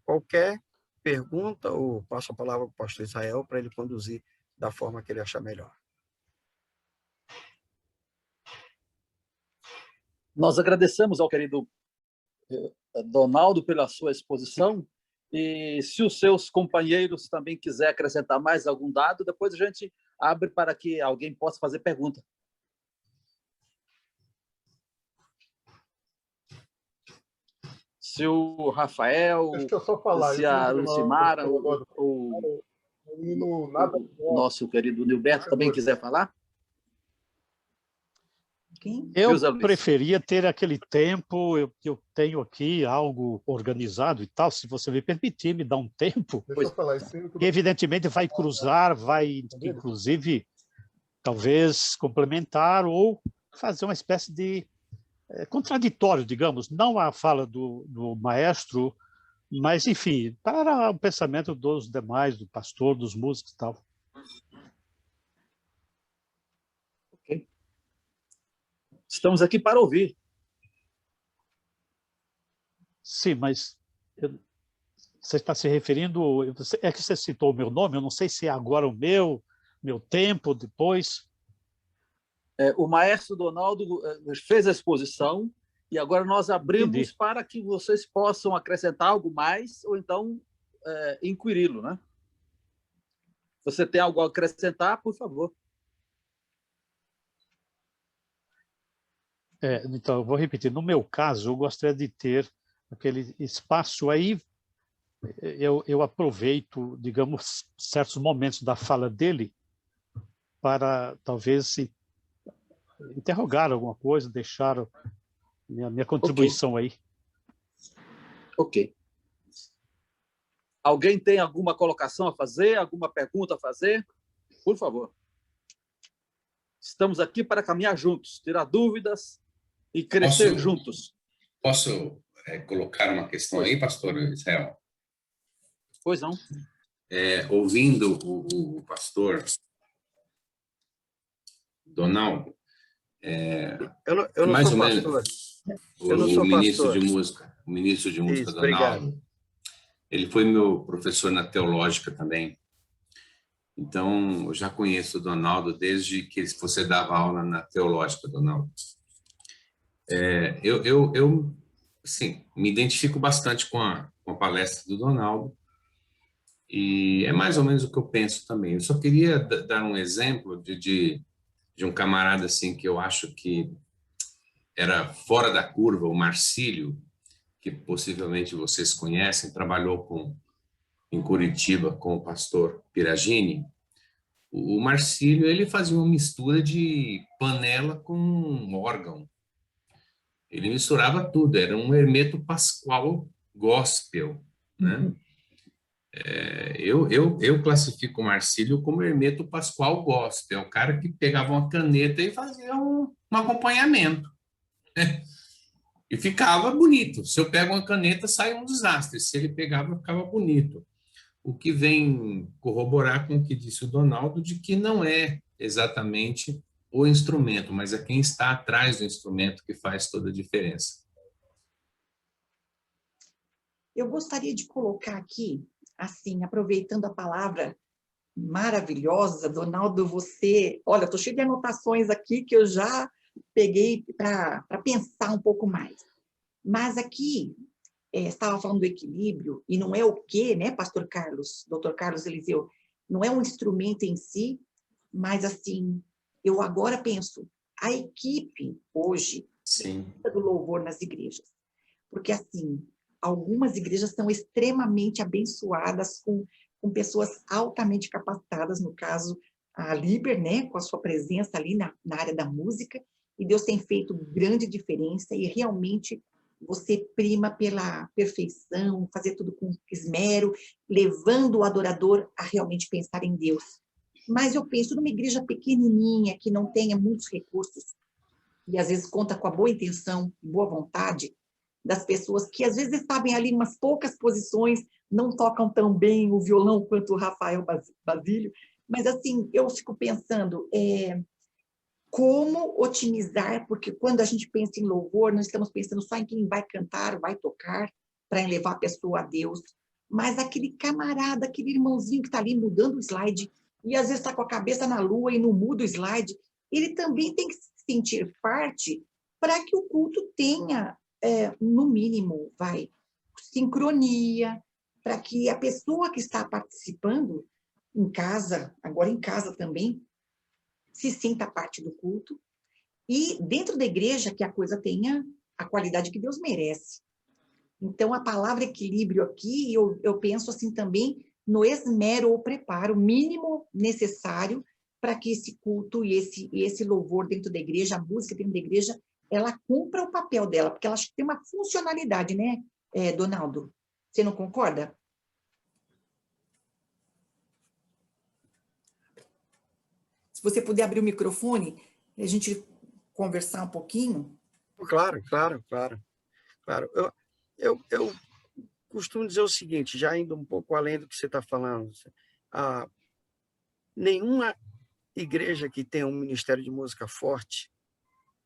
Qualquer pergunta, ou passo a palavra para o pastor Israel para ele conduzir da forma que ele achar melhor. Nós agradecemos ao querido Donaldo pela sua exposição, e se os seus companheiros também quiserem acrescentar mais algum dado, depois a gente abre para que alguém possa fazer pergunta. Se o Rafael, deixa eu só falar, se a Lucimara, o nosso querido Nilberto também quiser falar. Eu preferia ter aquele tempo, eu tenho aqui algo organizado e tal, se você me permitir, me dar um tempo. Deixa eu falar, que evidentemente vai cruzar, vai inclusive talvez complementar ou fazer uma espécie de contraditório, digamos, não a fala do maestro, mas enfim, para o pensamento dos demais, do pastor, dos músicos e tal. Estamos aqui para ouvir. Sim, mas você está se referindo... É que você citou o meu nome, eu não sei se é agora o meu tempo, depois... O maestro Donaldo fez a exposição e agora nós abrimos para que vocês possam acrescentar algo mais ou então inquiri-lo, né? Você tem algo a acrescentar, por favor. Então, eu vou repetir. No meu caso, eu gostaria de ter aquele espaço aí. Eu aproveito, digamos, certos momentos da fala dele para talvez interrogar alguma coisa, deixar minha contribuição aí. Ok. Alguém tem alguma colocação a fazer, alguma pergunta a fazer? Por favor. Estamos aqui para caminhar juntos, tirar dúvidas e crescer juntos. Posso colocar uma questão aí, pastor Israel? Pois não. Ouvindo o pastor Donaldo, eu não mais sou ou pastor. menos o ministro de música Isso, Donaldo, obrigado. Ele foi meu professor na teológica também. Então, eu já conheço o Donaldo desde que você dava aula na teológica, Donaldo. Eu assim, me identifico bastante com a palestra do Donaldo, e é mais ou menos o que eu penso também. Eu só queria dar um exemplo de um camarada assim que eu acho que era fora da curva, o Marcílio, que possivelmente vocês conhecem, trabalhou em Curitiba com o pastor Piragini. O Marcílio, ele fazia uma mistura de panela com órgão. Ele misturava tudo, era um Hermeto Pascoal gospel, né? Eu classifico o Marcílio como Hermeto Pascoal gospel, é o cara que pegava uma caneta e fazia um acompanhamento, né? E ficava bonito. Se eu pego uma caneta, sai um desastre. Se ele pegava, ficava bonito. O que vem corroborar com o que disse o Donaldo, de que não é exatamente o instrumento, mas é quem está atrás do instrumento que faz toda a diferença. Eu gostaria de colocar aqui, assim, aproveitando a palavra maravilhosa, Donaldo, você... Olha, estou cheia de anotações aqui que eu já peguei para pensar um pouco mais. Mas aqui, estava falando do equilíbrio, e não é o quê, né, pastor Carlos, doutor Carlos Eliseu, não é um instrumento em si, mas, assim, eu agora penso, a equipe, hoje, Sim. do louvor nas igrejas, porque, assim, algumas igrejas são extremamente abençoadas com pessoas altamente capacitadas, no caso, a Liber, né, com a sua presença ali na área da música, e Deus tem feito grande diferença, e realmente você prima pela perfeição, fazer tudo com esmero, levando o adorador a realmente pensar em Deus. Mas eu penso numa igreja pequenininha, que não tenha muitos recursos, e às vezes conta com a boa intenção, boa vontade das pessoas que às vezes sabem ali umas poucas posições, não tocam tão bem o violão quanto o Rafael Basílio, mas assim, eu fico pensando, como otimizar, porque quando a gente pensa em louvor, não estamos pensando só em quem vai cantar, vai tocar, para levar a pessoa a Deus, mas aquele camarada, aquele irmãozinho que está ali mudando o slide, e às vezes está com a cabeça na lua e não muda o slide, ele também tem que se sentir parte para que o culto tenha, no mínimo, sincronia, para que a pessoa que está participando em casa, agora em casa também, se sinta parte do culto, e dentro da igreja que a coisa tenha a qualidade que Deus merece. Então, a palavra equilíbrio aqui, eu penso assim também no esmero ou preparo mínimo necessário para que esse culto e esse louvor dentro da igreja, a música dentro da igreja, ela cumpra o papel dela, porque ela tem uma funcionalidade, né, Donaldo? Você não concorda? Se você puder abrir o microfone, a gente conversar um pouquinho. Claro. Eu costumo dizer o seguinte, já indo um pouco além do que você está falando, nenhuma igreja que tenha um ministério de música forte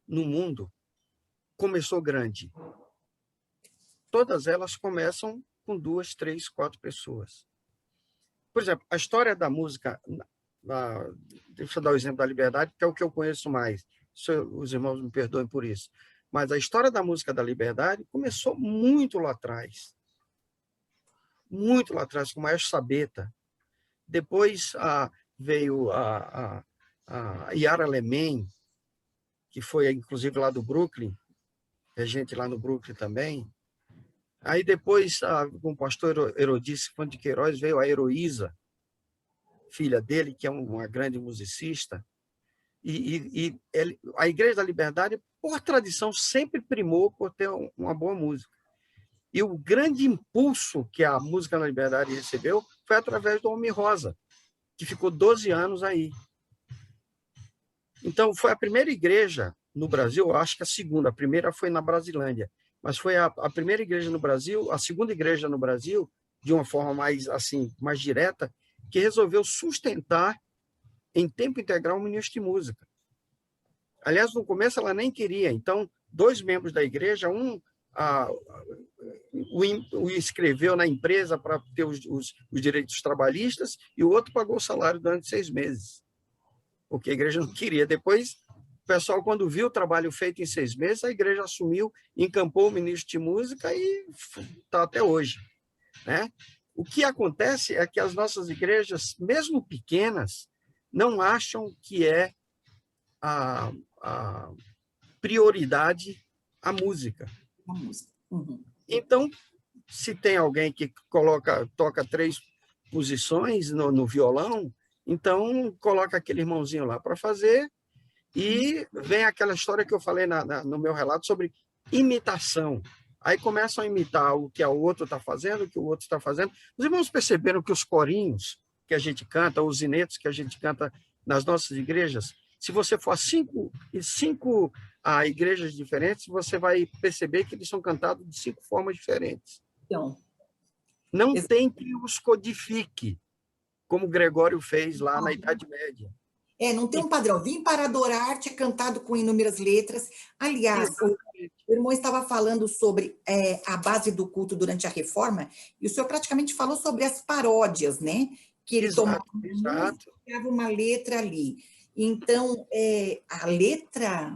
no mundo começou grande. Todas elas começam com 2, 3, 4 pessoas. Por exemplo, a história da música, deixa eu dar o exemplo da Liberdade, que é o que eu conheço mais. Os irmãos me perdoem por isso. Mas a história da música da Liberdade começou muito lá atrás, com o Maestro Sabeta. Depois veio a Yara Lemen, que foi inclusive lá do Brooklyn, é gente lá no Brooklyn também. Aí depois, com o pastor Herodice de Queiroz, veio a Heroísa, filha dele, que é uma grande musicista. E a Igreja da Liberdade, por tradição, sempre primou por ter uma boa música. E o grande impulso que a música da Liberdade recebeu foi através do Homem Rosa, que ficou 12 anos aí. Então, foi a primeira igreja no Brasil, acho que a segunda, a primeira foi na Brasilândia, mas foi a primeira igreja no Brasil, a segunda igreja no Brasil, de uma forma mais, assim, mais direta, que resolveu sustentar em tempo integral um ministro de música. Aliás, no começo ela nem queria, então, 2 membros da igreja, o inscreveu na empresa para ter os direitos trabalhistas e o outro pagou o salário durante 6 meses, porque a igreja não queria. Depois, o pessoal, quando viu o trabalho feito em 6 meses, a igreja assumiu, encampou o ministro de música e está até hoje, né? O que acontece é que as nossas igrejas, mesmo pequenas, não acham que é a prioridade a música. Uhum. Então, se tem alguém que toca 3 posições no violão, então coloca aquele irmãozinho lá para fazer, e vem aquela história que eu falei no meu relato sobre imitação. Aí começam a imitar o que o outro está fazendo, o que o outro está fazendo. Os irmãos perceberam que os corinhos que a gente canta, os zinetos que a gente canta nas nossas igrejas, se você for a 5 igrejas diferentes, você vai perceber que eles são cantados de 5 formas diferentes. Então, não tem que os codifique, como Gregório fez lá na Idade Média. Não tem um padrão. Vim para adorar-te é cantado com inúmeras letras. Aliás, o irmão estava falando sobre a base do culto durante a Reforma, e o senhor praticamente falou sobre as paródias, né? Que ele tomava uma letra ali. Então, a letra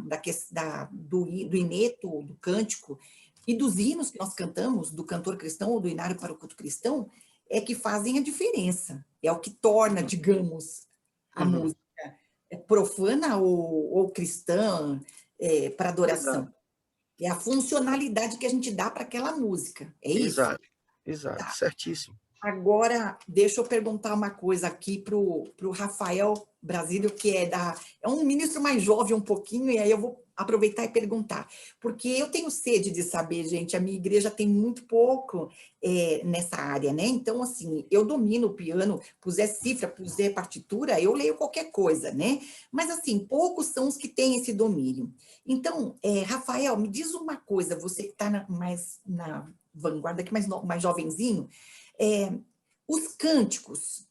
do ineto, do cântico, e dos hinos que nós cantamos, do cantor cristão ou do inário para o culto cristão, é que fazem a diferença. É o que torna, digamos, a música profana ou cristã para adoração. Exato. É a funcionalidade que a gente dá para aquela música. É isso? Exato, Tá. certíssimo. Agora, deixa eu perguntar uma coisa aqui para o Rafael Brasílio, que é um ministro mais jovem um pouquinho, e aí eu vou aproveitar e perguntar. Porque eu tenho sede de saber, gente, a minha igreja tem muito pouco nessa área, né? Então, assim, eu domino o piano, puser cifra, puser partitura, eu leio qualquer coisa, né? Mas, assim, poucos são os que têm esse domínio. Então, Rafael, me diz uma coisa, você que está mais na vanguarda, aqui mais jovenzinho, os cânticos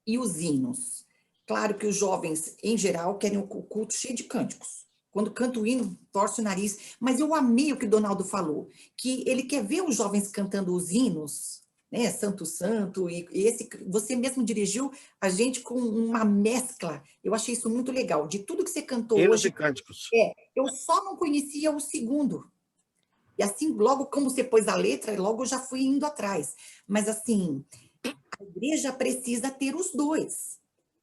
e os hinos. Claro que os jovens, em geral, querem o culto cheio de cânticos. Quando canta o hino, torce o nariz. Mas eu amei o que o Donaldo falou, que ele quer ver os jovens cantando os hinos, né? Santo, Santo, e esse, você mesmo dirigiu a gente com uma mescla. Eu achei isso muito legal. De tudo que você cantou Hinos hoje, e cânticos. eu só não conhecia o segundo. E assim, logo como você pôs a letra, logo eu já fui indo atrás. Mas assim, a igreja precisa ter os dois.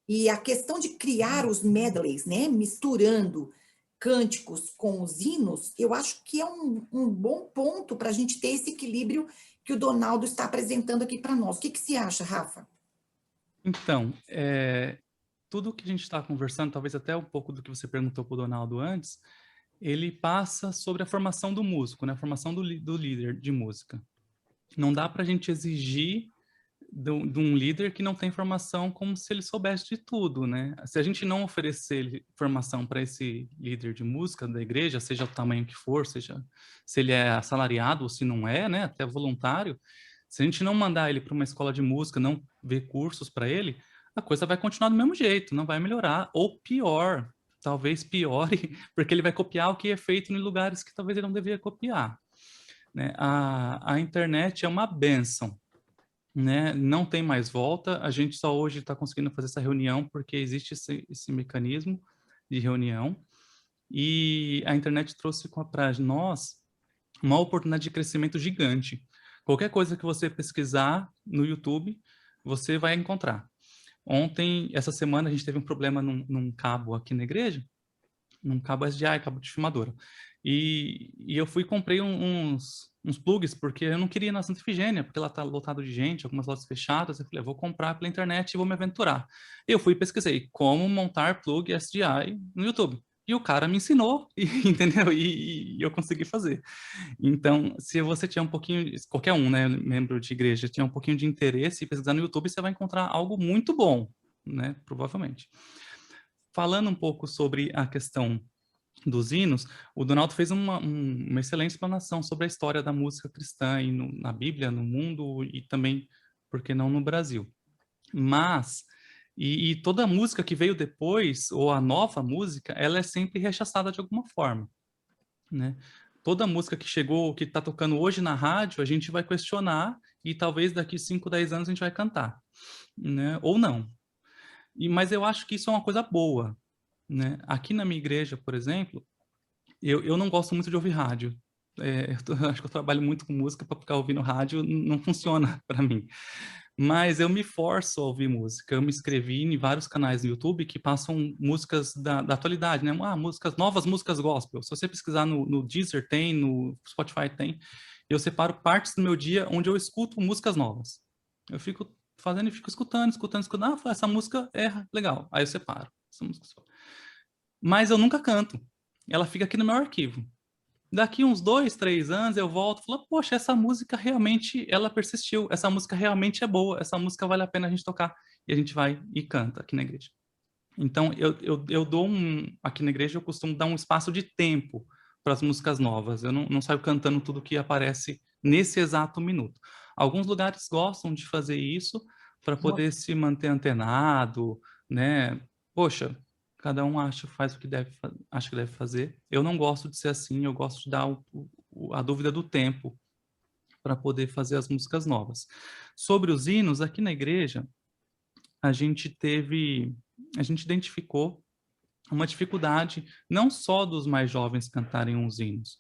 E a questão de criar os medleys, né, misturando cânticos com os hinos, eu acho que é um bom ponto para a gente ter esse equilíbrio que o Donaldo está apresentando aqui para nós. O que você acha, Rafa? Então, tudo que a gente está conversando, talvez até um pouco do que você perguntou para o Donaldo antes, ele passa sobre a formação do músico, né? A formação do líder de música. Não dá para a gente exigir de um líder que não tem formação como se ele soubesse de tudo, né? Se a gente não oferecer formação para esse líder de música da igreja, seja o tamanho que for, seja se ele é assalariado ou se não é, né? Até voluntário, se a gente não mandar ele para uma escola de música, não ver cursos para ele, a coisa vai continuar do mesmo jeito, não vai melhorar, ou pior, talvez piore, porque ele vai copiar o que é feito em lugares que talvez ele não deveria copiar, né? A internet é uma bênção, né? Não tem mais volta, a gente só hoje está conseguindo fazer essa reunião porque existe esse mecanismo de reunião, e a internet trouxe para nós uma oportunidade de crescimento gigante. Qualquer coisa que você pesquisar no YouTube, você vai encontrar. Ontem, essa semana, a gente teve um problema num cabo aqui na igreja, num cabo SDI, cabo de filmadora. E eu fui e comprei uns plugs, porque eu não queria ir na Santa Efigênia, porque ela está lotada de gente, algumas lojas fechadas. Eu falei, eu vou comprar pela internet e vou me aventurar. Eu fui e pesquisei como montar plug SDI no YouTube. E o cara me ensinou, entendeu? E eu consegui fazer. Então, se você tinha um pouquinho, qualquer um, né, membro de igreja, tinha um pouquinho de interesse, pesquisar no YouTube, você vai encontrar algo muito bom, né, provavelmente. Falando um pouco sobre a questão dos hinos, o Donaldo fez uma excelente explanação sobre a história da música cristã na Bíblia, no mundo e também, por que não, no Brasil. Mas, e toda a música que veio depois, ou a nova música, ela é sempre rechaçada de alguma forma, né? Toda música que chegou, que está tocando hoje na rádio, a gente vai questionar e talvez daqui 5, 10 anos a gente vai cantar, né? Ou não. Mas eu acho que isso é uma coisa boa, né? Aqui na minha igreja, por exemplo, eu não gosto muito de ouvir rádio. Acho que eu trabalho muito com música, para ficar ouvindo rádio não funciona para mim. Mas eu me forço a ouvir música. Eu me inscrevi em vários canais no YouTube que passam músicas da atualidade, né? Novas músicas gospel. Se você pesquisar no Deezer tem, no Spotify tem. Eu separo partes do meu dia onde eu escuto músicas novas. Eu fico fazendo e fico escutando. Ah, essa música é legal. Aí eu separo. Mas eu nunca canto. Ela fica aqui no meu arquivo. Daqui uns 2, 3 anos eu volto e falo, poxa, essa música realmente, ela persistiu, essa música realmente é boa, essa música vale a pena a gente tocar. E a gente vai e canta aqui na igreja. Então, eu dou aqui na igreja eu costumo dar um espaço de tempo para as músicas novas. Eu não saio cantando tudo que aparece nesse exato minuto. Alguns lugares gostam de fazer isso para poder se manter antenado, né? Poxa, cada um faz o que acha que deve fazer. Eu não gosto de ser assim, eu gosto de dar a dúvida do tempo para poder fazer as músicas novas. Sobre os hinos, aqui na igreja, a gente identificou uma dificuldade não só dos mais jovens cantarem uns hinos,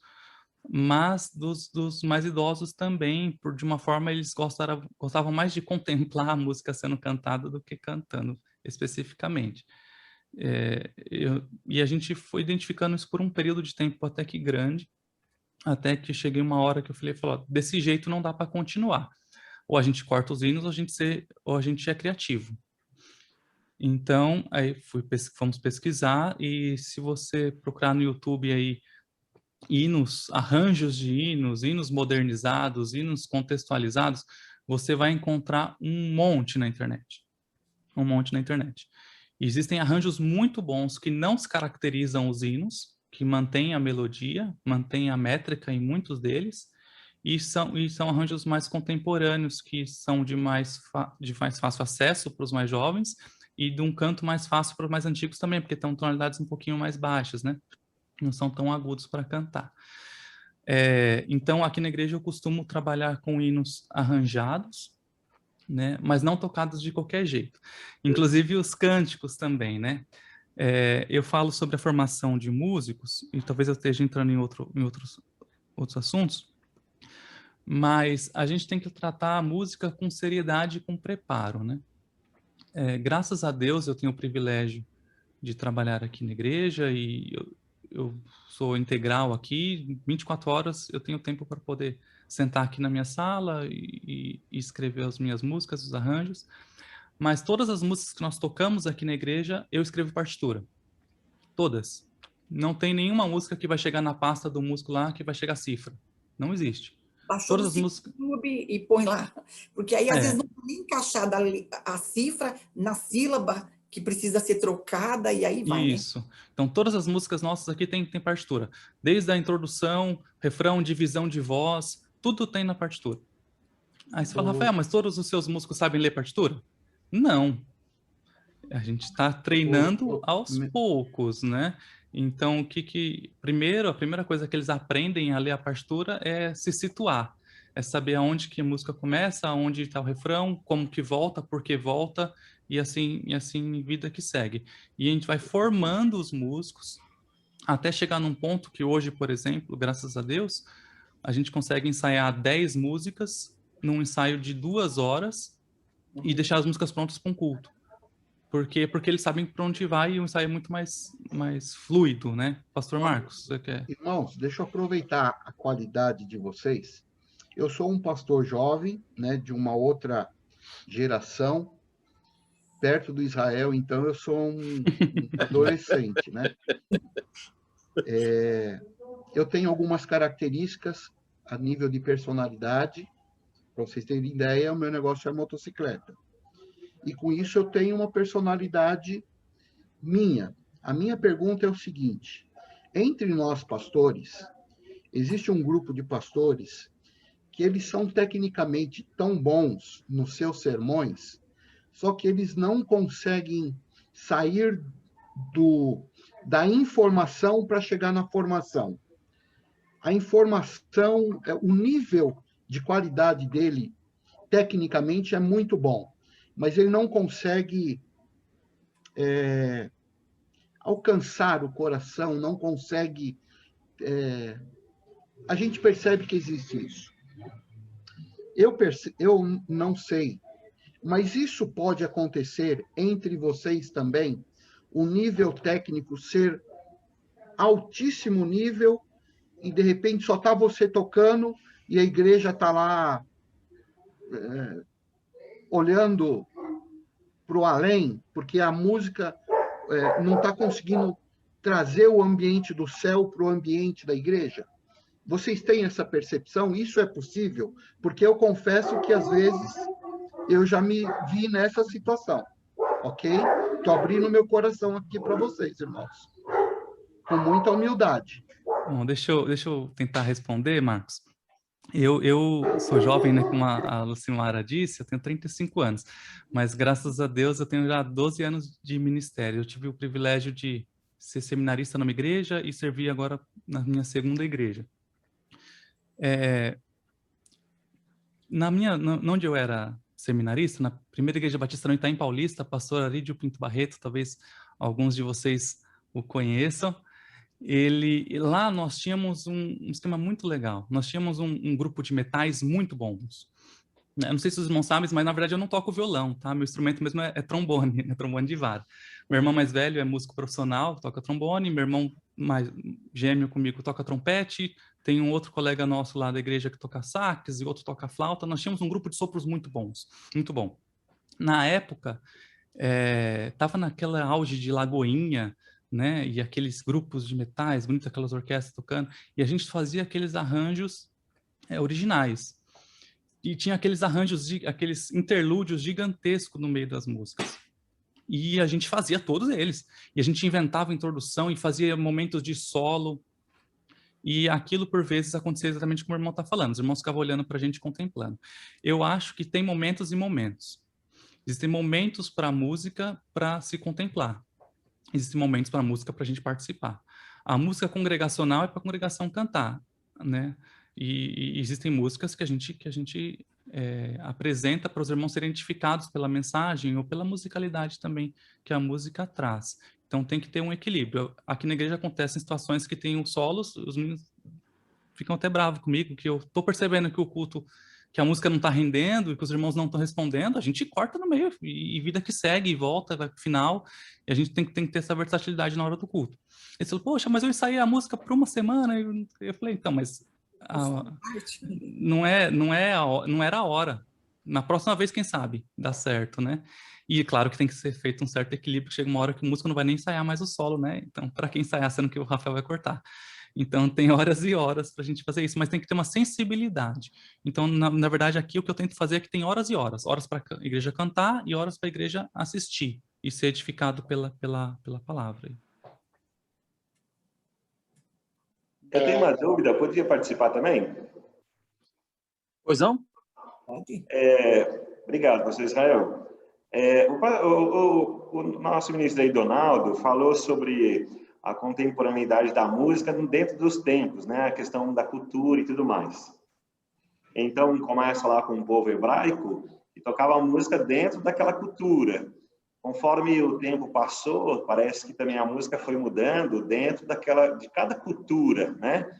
mas dos mais idosos também, de uma forma eles gostavam mais de contemplar a música sendo cantada do que cantando especificamente. E a gente foi identificando isso por um período de tempo até que grande, até que cheguei uma hora que eu falei, desse jeito não dá para continuar. Ou a gente corta os hinos, ou a gente é criativo. Então, aí fomos pesquisar, e se você procurar no YouTube aí hinos, arranjos de hinos modernizados, hinos contextualizados, você vai encontrar um monte na internet. Um monte na internet. E existem arranjos muito bons que não se caracterizam os hinos, que mantêm a melodia, mantêm a métrica em muitos deles, e são arranjos mais contemporâneos, que são de mais fácil acesso para os mais jovens, e de um canto mais fácil para os mais antigos também, porque estão tonalidades um pouquinho mais baixas, né? Não são tão agudos para cantar. Então, aqui na igreja eu costumo trabalhar com hinos arranjados, né? Mas não tocados de qualquer jeito. Inclusive os cânticos também, né? Eu falo sobre a formação de músicos, e talvez eu esteja entrando em outros assuntos, mas a gente tem que tratar a música com seriedade e com preparo, né? Graças a Deus eu tenho o privilégio de trabalhar aqui na igreja, e eu sou integral aqui, 24 horas eu tenho tempo para poder sentar aqui na minha sala e escrever as minhas músicas, os arranjos, mas todas as músicas que nós tocamos aqui na igreja, eu escrevo partitura. Todas. Não tem nenhuma música que vai chegar na pasta do músico lá que vai chegar a cifra. Não existe. Baixou todas as músicas e põe lá. Porque aí, às vezes, não está nem encaixada a cifra na sílaba que precisa ser trocada, e aí vai, Isso. Né? Então, todas as músicas nossas aqui tem partitura. Desde a introdução, refrão, divisão de voz, tudo tem na partitura. Aí você fala, Rafael, mas todos os seus músicos sabem ler partitura? Não. A gente está treinando aos poucos, né? Então, primeiro, a primeira coisa que eles aprendem a ler a partitura é se situar. É saber aonde que a música começa, aonde está o refrão, como que volta, por que volta, e assim vida que segue. E a gente vai formando os músicos até chegar num ponto que hoje, por exemplo, graças a Deus, a gente consegue ensaiar 10 músicas num ensaio de 2 horas e deixar as músicas prontas para um culto. Porque eles sabem para onde vai, e o ensaio é muito mais fluido, né? Pastor Marcos, você quer? Irmãos, deixa eu aproveitar a qualidade de vocês. Eu sou um pastor jovem, né, de uma outra geração, perto do Israel, então eu sou um adolescente, né? Eu tenho algumas características a nível de personalidade. Para vocês terem ideia, o meu negócio é motocicleta. E com isso eu tenho uma personalidade minha. A minha pergunta é o seguinte: entre nós pastores, existe um grupo de pastores que eles são tecnicamente tão bons nos seus sermões, só que eles não conseguem sair da informação para chegar na formação. A informação, o nível de qualidade dele, tecnicamente, é muito bom, mas ele não consegue alcançar o coração, não consegue... A gente percebe que existe isso. Eu não sei, mas isso pode acontecer entre vocês também, o nível técnico ser altíssimo nível e, de repente, só está você tocando e a igreja está lá olhando para o além, porque a música não está conseguindo trazer o ambiente do céu para o ambiente da igreja. Vocês têm essa percepção? Isso é possível? Porque eu confesso que, às vezes, eu já me vi nessa situação, ok? Estou abrindo meu coração aqui para vocês, irmãos, com muita humildade. Bom, deixa eu tentar responder, Marcos. Eu sou jovem, né, como a Lucimara disse, eu tenho 35 anos, mas graças a Deus eu tenho já 12 anos de ministério. Eu tive o privilégio de ser seminarista numa igreja e servir agora na minha segunda igreja. Onde eu era seminarista, na primeira igreja batista no Itaim Paulista, pastor Arídio Pinto Barreto, talvez alguns de vocês o conheçam. Lá nós tínhamos um esquema muito legal. Nós tínhamos um grupo de metais muito bons. Eu não sei se os irmãos sabem, mas na verdade eu não toco violão, tá? Meu instrumento mesmo é trombone, é trombone de vara. Meu irmão mais velho é músico profissional, toca trombone. Meu irmão mais gêmeo comigo toca trompete. Tem um outro colega nosso lá da igreja que toca sax e outro toca flauta. Nós tínhamos um grupo de sopros muito bons, muito bom. Na época, tava naquela auge de Lagoinha, né? E aqueles grupos de metais, bonitas aquelas orquestras tocando. E a gente fazia aqueles arranjos originais. E tinha aqueles arranjos, aqueles interlúdios gigantescos no meio das músicas. E a gente fazia todos eles. E a gente inventava introdução e fazia momentos de solo. E aquilo, por vezes, acontecia exatamente como o irmão está falando. Os irmãos ficavam olhando para a gente, contemplando. Eu acho que tem momentos e momentos. Existem momentos para a música para se contemplar. Existem momentos para a música para a gente participar. A música congregacional é para a congregação cantar, né? E existem músicas que a gente apresenta para os irmãos serem identificados pela mensagem ou pela musicalidade também que a música traz. Então tem que ter um equilíbrio. Aqui na igreja acontecem situações que tem os solos, os meninos ficam até bravos comigo, que eu estou percebendo que o culto, que a música não está rendendo e que os irmãos não estão respondendo, a gente corta no meio e vida que segue e volta, vai para o final, e a gente tem que ter essa versatilidade na hora do culto. Eles falam, poxa, mas eu ensaiei a música por uma semana, e eu falei, então, mas não era a hora. Na próxima vez, quem sabe, dá certo, né? E claro que tem que ser feito um certo equilíbrio, chega uma hora que o músico não vai nem ensaiar mais o solo, né? Então, para quem ensaiar, sendo que o Rafael vai cortar. Então, tem horas e horas para a gente fazer isso, mas tem que ter uma sensibilidade. Então, na verdade, aqui o que eu tento fazer é que tem horas e horas. Horas para a igreja cantar e horas para a igreja assistir e ser edificado pela palavra. Eu tenho uma dúvida, podia participar também? Pois não? Obrigado, pastor Israel. O nosso ministro aí, Donaldo, falou sobre a contemporaneidade da música dentro dos tempos, né? A questão da cultura e tudo mais. Então, começa lá com o povo hebraico que tocava a música dentro daquela cultura. Conforme o tempo passou, parece que também a música foi mudando dentro de cada cultura, né?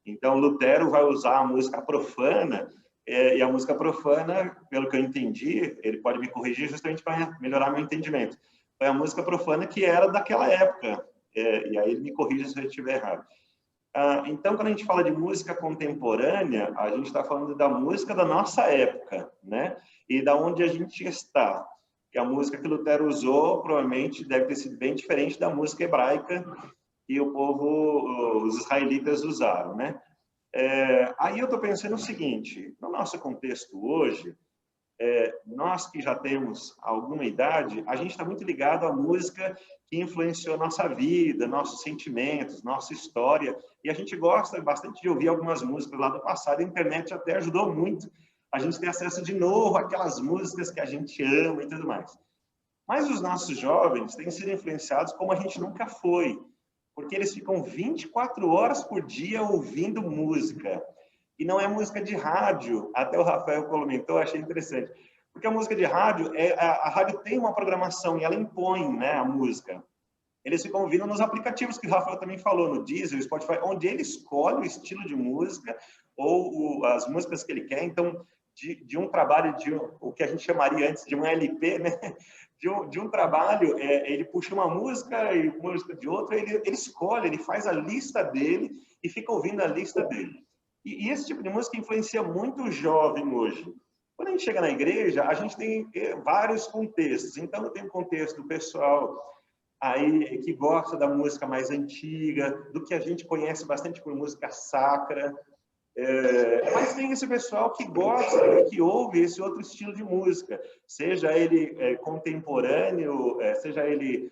Então, Lutero vai usar a música profana, e a música profana, pelo que eu entendi, ele pode me corrigir justamente para melhorar meu entendimento, foi a música profana que era daquela época, e aí ele me corrige se eu estiver errado. Então, quando a gente fala de música contemporânea, a gente está falando da música da nossa época, né? E da onde a gente está. Que a música que Lutero usou, provavelmente, deve ter sido bem diferente da música hebraica que os israelitas usaram, né? Aí eu estou pensando o seguinte, no nosso contexto hoje, nós que já temos alguma idade, a gente está muito ligado à música que influenciou nossa vida, nossos sentimentos, nossa história, e a gente gosta bastante de ouvir algumas músicas lá do passado, a internet até ajudou muito a gente ter acesso de novo àquelas músicas que a gente ama e tudo mais. Mas os nossos jovens têm sido influenciados como a gente nunca foi, porque eles ficam 24 horas por dia ouvindo música. E não é música de rádio, até o Rafael comentou, achei interessante. Porque a música de rádio, a rádio tem uma programação e ela impõe, né, a música. Eles ficam ouvindo nos aplicativos, que o Rafael também falou, no Deezer, no Spotify, onde ele escolhe o estilo de música ou as músicas que ele quer. Então, de um trabalho, o que a gente chamaria antes de um LP, né? De um trabalho, ele puxa uma música e música de outra, ele escolhe, ele faz a lista dele e fica ouvindo a lista dele. E esse tipo de música influencia muito o jovem hoje. Quando a gente chega na igreja, a gente tem vários contextos. Então, tem o contexto do pessoal aí que gosta da música mais antiga, do que a gente conhece bastante por música sacra. Mas tem esse pessoal que gosta, que ouve esse outro estilo de música, seja ele contemporâneo, seja ele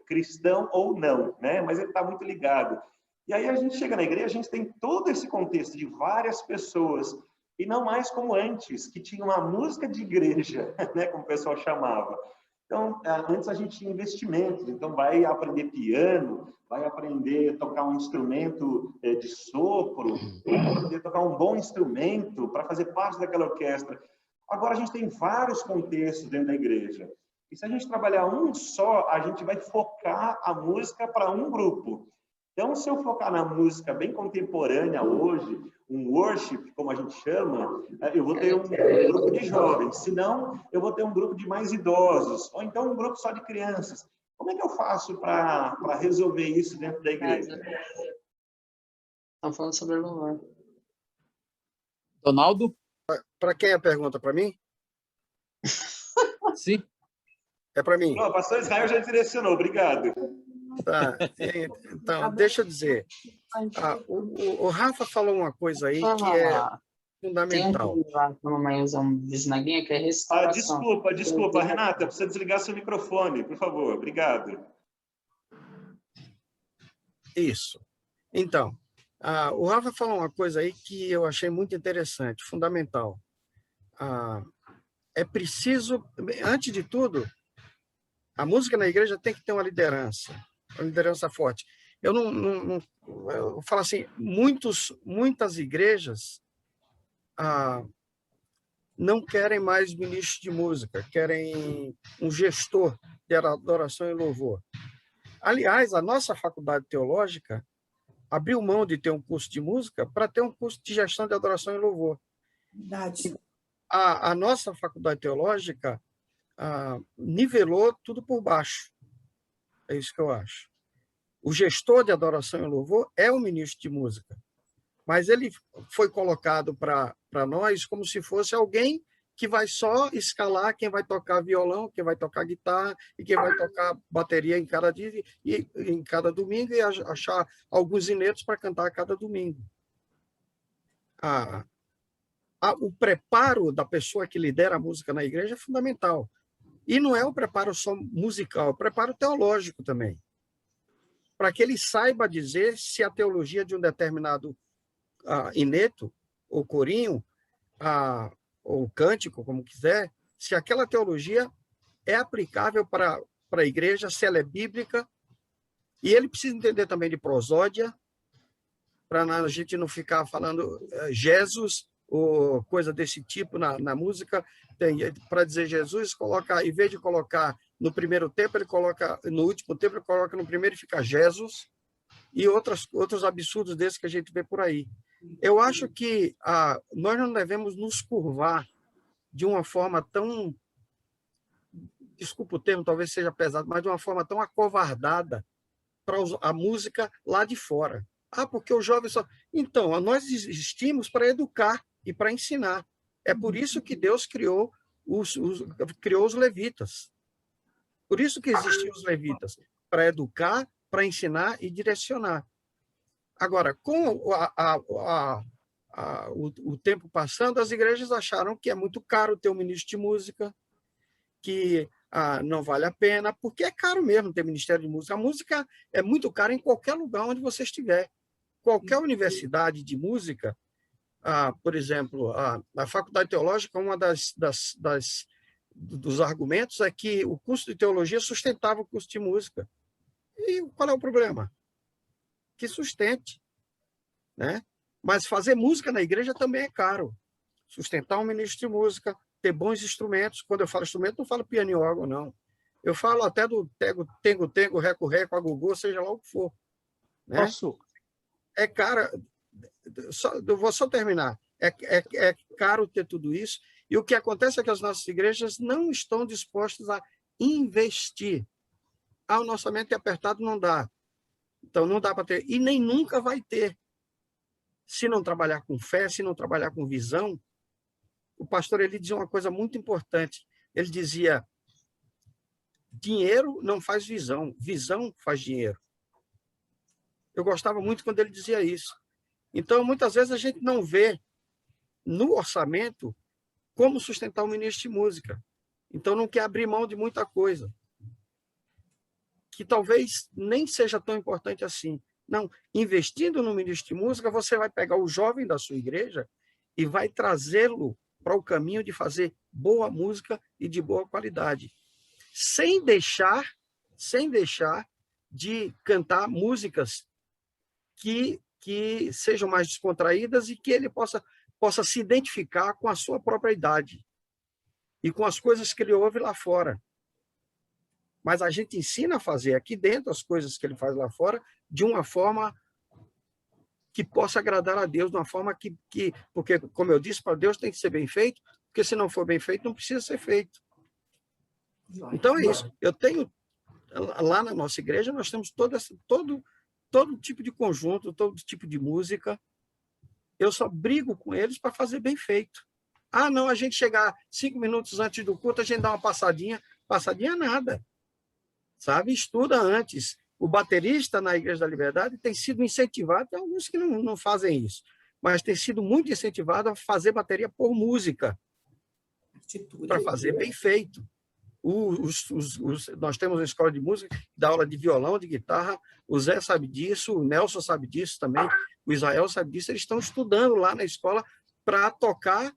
cristão ou não, né? Mas ele está muito ligado. E aí a gente chega na igreja, a gente tem todo esse contexto de várias pessoas, e não mais como antes, que tinha uma música de igreja, né? Como o pessoal chamava. Então, antes a gente tinha investimentos, então vai aprender piano, vai aprender a tocar um instrumento de sopro, vai aprender a tocar um bom instrumento para fazer parte daquela orquestra. Agora a gente tem vários contextos dentro da igreja. E se a gente trabalhar um só, a gente vai focar a música para um grupo. Então, se eu focar na música bem contemporânea hoje, um worship, como a gente chama, eu vou ter um grupo de jovens, senão eu vou ter um grupo de mais idosos, ou então um grupo só de crianças. Como é que eu faço para resolver isso dentro da igreja? Estão falando sobre louvor. Donaldo? Para quem é a pergunta? Para mim? Sim. É para mim. Não, o pastor Israel já direcionou, obrigado. Tá. Então, deixa eu dizer. O Rafa falou uma coisa aí que é fundamental. Tem lá que a mamãe usa um bisnaguinha que é restauração. Desculpa, Renata, precisa desligar seu microfone, por favor. Obrigado. Isso. Então, o Rafa falou uma coisa aí que eu achei muito interessante, fundamental. É preciso, antes de tudo, a música na igreja tem que ter uma liderança forte. Eu eu falo assim, muitas igrejas não querem mais ministro de música, querem um gestor de adoração e louvor. Aliás, a nossa faculdade teológica abriu mão de ter um curso de música para ter um curso de gestão de adoração e louvor. Verdade. A nossa faculdade teológica nivelou tudo por baixo. É isso que eu acho. O gestor de adoração e louvor é o ministro de música, mas ele foi colocado para nós como se fosse alguém que vai só escalar quem vai tocar violão, quem vai tocar guitarra e quem vai tocar bateria em cada dia e em cada domingo e achar alguns inetos para cantar a cada domingo. O preparo da pessoa que lidera a música na igreja é fundamental. E não é o preparo só musical, é o preparo teológico também. Para que ele saiba dizer se a teologia de um determinado ineto, ou corinho, ou cântico, como quiser, se aquela teologia é aplicável para a igreja, se ela é bíblica, e ele precisa entender também de prosódia, para a gente não ficar falando Jesus, ou coisa desse tipo na música. Para dizer Jesus, em vez de colocar no primeiro tempo, ele coloca no último tempo, ele coloca no primeiro e fica Jesus, e outros absurdos desses que a gente vê por aí. Eu acho que nós não devemos nos curvar de uma forma tão, desculpa o termo, talvez seja pesado, mas de uma forma tão acovardada para a música lá de fora. Porque o jovem só... Então, nós existimos para educar e para ensinar. É por isso que Deus criou os levitas. Por isso que existiam os levitas, para educar, para ensinar e direcionar. Agora, com o tempo passando, as igrejas acharam que é muito caro ter um ministro de música, que não vale a pena, porque é caro mesmo ter ministério de música. A música é muito cara em qualquer lugar onde você estiver. Qualquer universidade de música, por exemplo, a Faculdade Teológica, uma dos argumentos é que o curso de teologia sustentava o curso de música. E qual é o problema? Que sustente, né? Mas fazer música na igreja também é caro. Sustentar um ministro de música, ter bons instrumentos. Quando eu falo instrumento, não falo piano e órgão, não. Eu falo até do tengo, reco, agogô, seja lá o que for. Né? Posso? É caro. Eu vou só terminar. É caro ter tudo isso. E o que acontece é que as nossas igrejas não estão dispostas a investir. O nosso orçamento é apertado, não dá. Então, não dá para ter. E nem nunca vai ter. Se não trabalhar com fé, se não trabalhar com visão. O pastor ele dizia uma coisa muito importante. Ele dizia, dinheiro não faz visão, visão faz dinheiro. Eu gostava muito quando ele dizia isso. Então, muitas vezes a gente não vê no orçamento como sustentar um ministro de música. Então, não quer abrir mão de muita coisa, que talvez nem seja tão importante assim. Não, investindo no ministro de música, você vai pegar o jovem da sua igreja e vai trazê-lo para o caminho de fazer boa música e de boa qualidade, sem deixar de cantar músicas que sejam mais descontraídas e que ele possa se identificar com a sua própria idade e com as coisas que ele ouve lá fora. mas a gente ensina a fazer aqui dentro as coisas que ele faz lá fora de uma forma que possa agradar a Deus, de uma forma porque, como eu disse, para Deus tem que ser bem feito, porque se não for bem feito, não precisa ser feito. Então é isso. Eu tenho, lá na nossa igreja, nós temos todo tipo de conjunto, todo tipo de música. Eu só brigo com eles para fazer bem feito. Ah, não, a gente chegar 5 minutos antes do culto, a gente dá uma passadinha. Passadinha nada. Sabe? Estuda antes. O baterista na Igreja da Liberdade tem sido incentivado, tem alguns que não fazem isso, mas tem sido muito incentivado a fazer bateria por música, para fazer bem feito. Nós temos uma escola de música, dá aula de violão, de guitarra, o Zé sabe disso, o Nelson sabe disso também, o Israel sabe disso, eles estão estudando lá na escola para tocar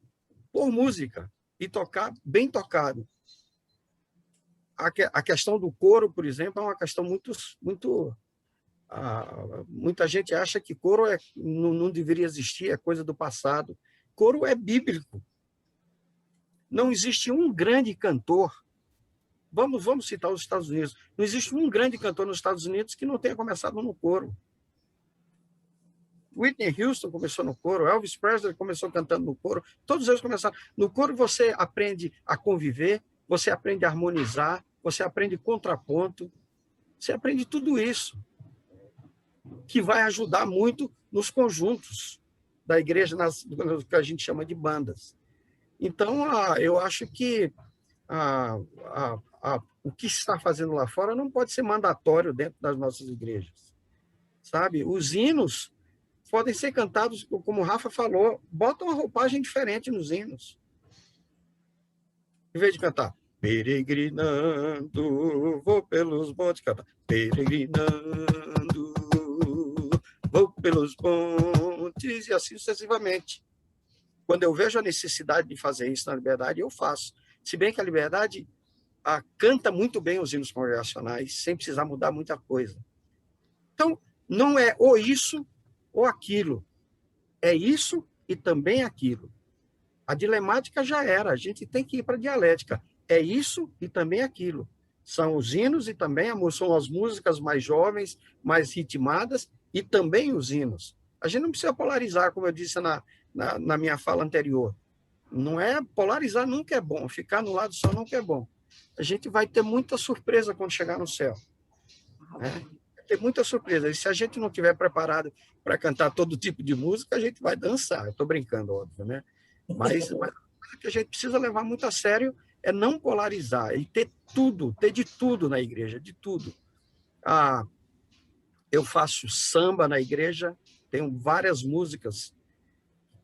por música, e tocar bem tocado. A questão do coro, por exemplo, é uma questão muita gente acha que coro não deveria existir, é coisa do passado. Coro é bíblico. Não existe um grande cantor. Vamos citar os Estados Unidos. Não existe um grande cantor nos Estados Unidos que não tenha começado no coro. Whitney Houston começou no coro, Elvis Presley começou cantando no coro, todos eles começaram. No coro você aprende a conviver, você aprende a harmonizar, você aprende contraponto, você aprende tudo isso, que vai ajudar muito nos conjuntos da igreja, no que a gente chama de bandas. Então, eu acho que o que se está fazendo lá fora não pode ser mandatório dentro das nossas igrejas. Sabe? Os hinos podem ser cantados, como o Rafa falou, bota uma roupagem diferente nos hinos. Em vez de cantar peregrinando, vou pelos montes, canta peregrinando, vou pelos montes, e assim sucessivamente. Quando eu vejo a necessidade de fazer isso na Liberdade, eu faço. Se bem que a Liberdade canta muito bem os hinos congregacionais, sem precisar mudar muita coisa. Então, não é ou isso ou aquilo. É isso e também aquilo. A dilemática já era, a gente tem que ir para a dialética. É isso e também aquilo. São os hinos e também são as músicas mais jovens, mais ritmadas, e também os hinos. A gente não precisa polarizar, como eu disse na minha fala anterior. Não é polarizar, nunca é bom. Ficar no lado só nunca é bom. A gente vai ter muita surpresa quando chegar no céu. Né? Vai ter muita surpresa. E se a gente não estiver preparado para cantar todo tipo de música, a gente vai dançar. Eu estou brincando, óbvio, né? Mas o que a gente precisa levar muito a sério é não polarizar e ter de tudo na igreja, de tudo. Eu faço samba na igreja, tenho várias músicas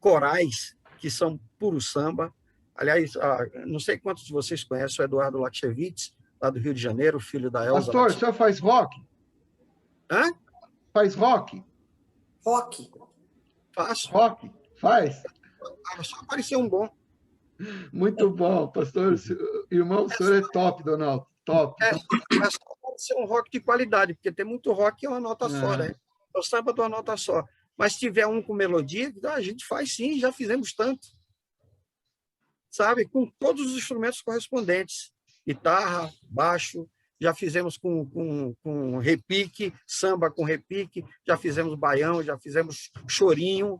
corais que são puro samba. Aliás, não sei quantos de vocês conhecem o Eduardo Lakshevitz, lá do Rio de Janeiro, filho da Elza. Pastor, o senhor faz rock? Hã? Faz rock? Rock. Faço. Rock? Faz? Só apareceu um bom. Muito bom, pastor. Irmão, o senhor é top, Donaldo. Top. Mas pode ser um rock de qualidade, porque tem muito rock que é uma nota só, né? O samba de uma nota só. Mas se tiver um com melodia, a gente faz sim, já fizemos tanto. Sabe? Com todos os instrumentos correspondentes. Guitarra, baixo, já fizemos com repique, samba com repique, já fizemos baião, já fizemos chorinho.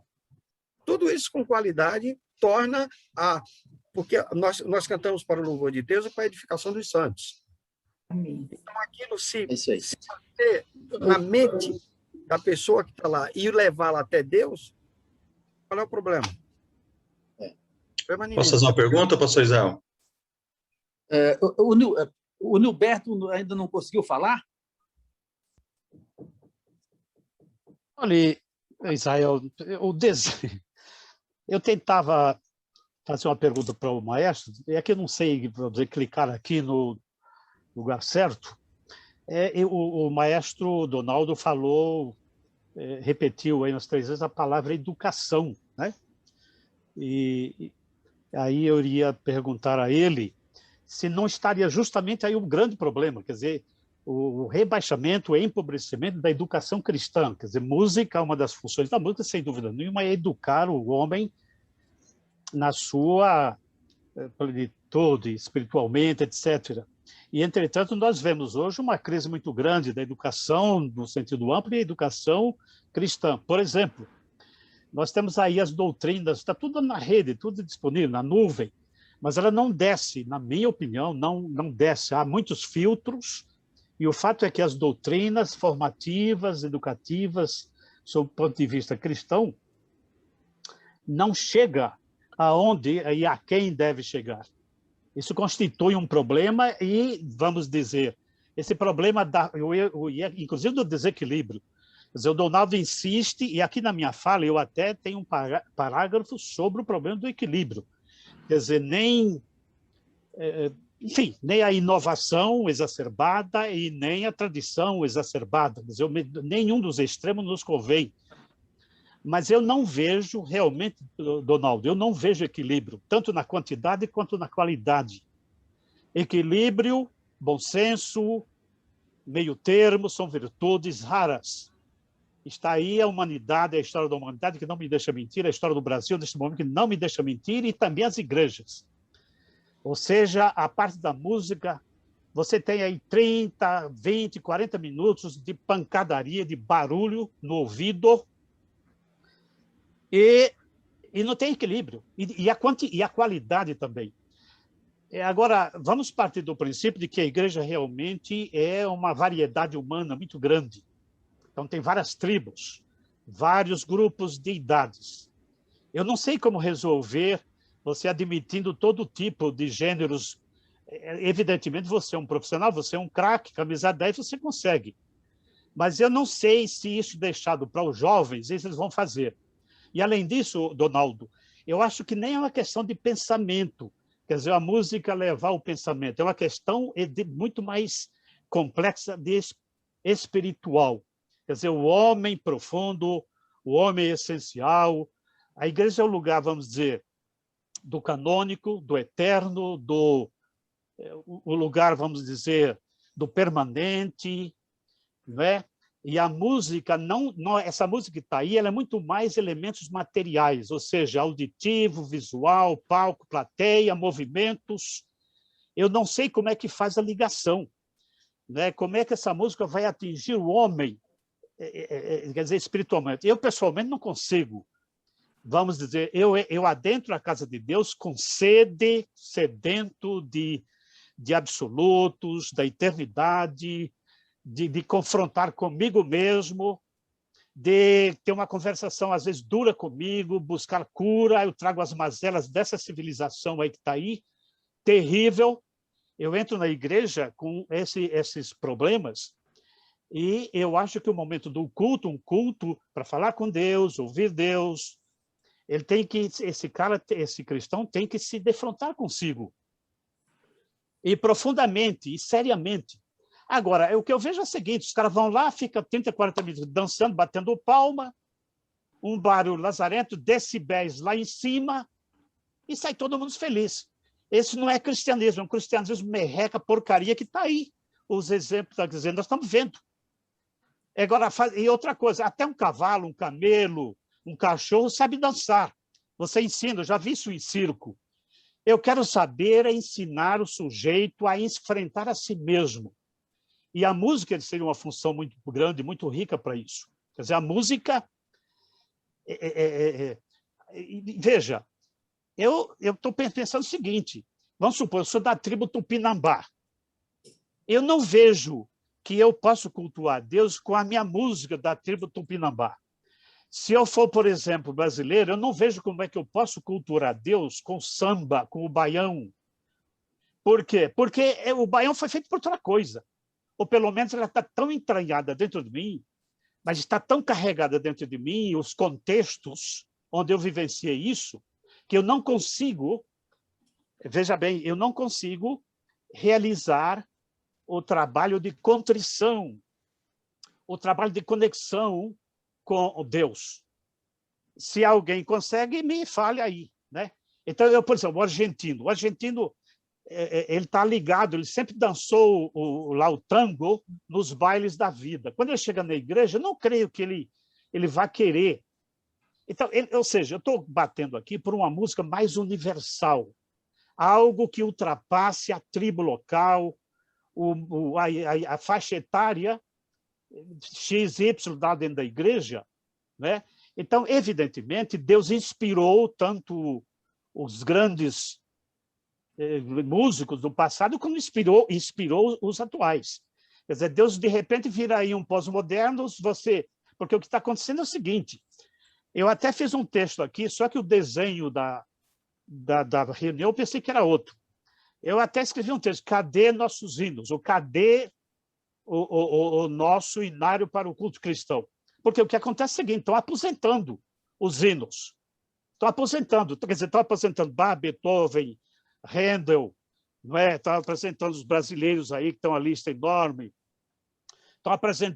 Tudo isso com qualidade torna porque nós cantamos para o louvor de Deus e para a edificação dos santos. Amém. Então, aquilo se ter na mente da pessoa que está lá e levá-la até Deus, qual é o problema? Posso fazer uma pergunta, pastor Israel? O Nilberto ainda não conseguiu falar? Olha, Israel, eu tentava fazer uma pergunta para o maestro, é que eu não sei, vou dizer, clicar aqui no lugar certo. O maestro Donaldo falou, repetiu aí umas 3 vezes a palavra educação, né? E aí eu iria perguntar a ele se não estaria justamente aí um grande problema, quer dizer, o rebaixamento, o empobrecimento da educação cristã. Quer dizer, música, uma das funções da música, sem dúvida nenhuma, é educar o homem na sua plenitude, espiritualmente, etc. E, entretanto, nós vemos hoje uma crise muito grande da educação, no sentido amplo, e a educação cristã. Por exemplo, nós temos aí as doutrinas, está tudo na rede, tudo disponível, na nuvem, mas ela não desce, na minha opinião, não desce. Há muitos filtros, e o fato é que as doutrinas formativas, educativas, sob o ponto de vista cristão, não chega aonde e a quem deve chegar. Isso constitui um problema e, vamos dizer, esse problema, inclusive do desequilíbrio. Quer dizer, o Donaldo insiste, e aqui na minha fala eu até tenho um parágrafo sobre o problema do equilíbrio. Quer dizer, enfim, nem a inovação exacerbada e nem a tradição exacerbada. Quer dizer, nenhum dos extremos nos convém. Mas eu não vejo realmente, Donaldo, eu não vejo equilíbrio, tanto na quantidade quanto na qualidade. Equilíbrio, bom senso, meio termo, são virtudes raras. Está aí a humanidade, a história da humanidade que não me deixa mentir, a história do Brasil neste momento que não me deixa mentir, e também as igrejas. Ou seja, a parte da música, você tem aí 30, 20, 40 minutos de pancadaria, de barulho no ouvido, e não tem equilíbrio. E a qualidade também. Agora, vamos partir do princípio de que a igreja realmente é uma variedade humana muito grande. Então, tem várias tribos, vários grupos de idades. Eu não sei como resolver você admitindo todo tipo de gêneros. Evidentemente, você é um profissional, você é um craque, camisa 10, você consegue. Mas eu não sei se isso deixado para os jovens, eles vão fazer. E, além disso, Donaldo, eu acho que nem é uma questão de pensamento, quer dizer, a música levar o pensamento, é uma questão muito mais complexa de espiritual. Quer dizer, o homem profundo, o homem essencial. A igreja é o lugar, vamos dizer, do canônico, do eterno, o lugar, vamos dizer, do permanente, não é? E a música, essa música que está aí, ela é muito mais elementos materiais, ou seja, auditivo, visual, palco, plateia, movimentos. Eu não sei como é que faz a ligação, né? Como é que essa música vai atingir o homem, quer dizer, espiritualmente. Eu, pessoalmente, não consigo. Vamos dizer, eu adentro a casa de Deus com sede, sedento de absolutos, da eternidade, de confrontar comigo mesmo, de ter uma conversação, às vezes, dura comigo, buscar cura. Eu trago as mazelas dessa civilização aí que está aí, terrível. Eu entro na igreja com esses problemas, e eu acho que o momento do culto, um culto para falar com Deus, ouvir Deus, esse cristão tem que se defrontar consigo, e profundamente, e seriamente. Agora, o que eu vejo é o seguinte, os caras vão lá, ficam 30, 40 minutos dançando, batendo palma, um barulho lazarento, decibéis lá em cima, e sai todo mundo feliz. Esse não é cristianismo, é um cristianismo merreca, porcaria, que está aí. Os exemplos, tá dizendo, nós estamos vendo. Agora, e outra coisa, até um cavalo, um camelo, um cachorro sabe dançar. Você ensina, eu já vi isso em circo. Eu quero saber ensinar o sujeito a enfrentar a si mesmo. E a música seria uma função muito grande, muito rica para isso. Quer dizer, a música... Veja, eu estou pensando o seguinte, vamos supor, eu sou da tribo Tupinambá. Eu não vejo que eu posso cultuar Deus com a minha música da tribo Tupinambá. Se eu for, por exemplo, brasileiro, eu não vejo como é que eu posso cultuar Deus com samba, com o baião. Por quê? Porque o baião foi feito por outra coisa. Ou pelo menos ela está tão entranhada dentro de mim, mas está tão carregada dentro de mim, os contextos onde eu vivenciei isso, que eu não consigo, veja bem, eu não consigo realizar o trabalho de contrição, o trabalho de conexão com Deus. Se alguém consegue, me fale aí, né? Então, por exemplo, o argentino ele está ligado, ele sempre dançou lá o tango nos bailes da vida. Quando ele chega na igreja, eu não creio que ele vá querer. Então, ou seja, eu estou batendo aqui por uma música mais universal, algo que ultrapasse a tribo local, a faixa etária XY lá dentro da igreja, né? Então, evidentemente, Deus inspirou tanto os grandes músicos do passado como inspirou os atuais. Quer dizer, Deus, de repente, vira aí um pós-moderno, porque o que está acontecendo é o seguinte, eu até fiz um texto aqui, só que o desenho da reunião eu pensei que era outro. Eu até escrevi um texto, cadê nossos hinos? Ou cadê o nosso hinário para o culto cristão? Porque o que acontece é o seguinte, estão aposentando os hinos. Estão aposentando, quer dizer, estão aposentando Bach, Beethoven, Handel, não é? Estão apresentando os brasileiros aí, que estão a lista enorme. Estão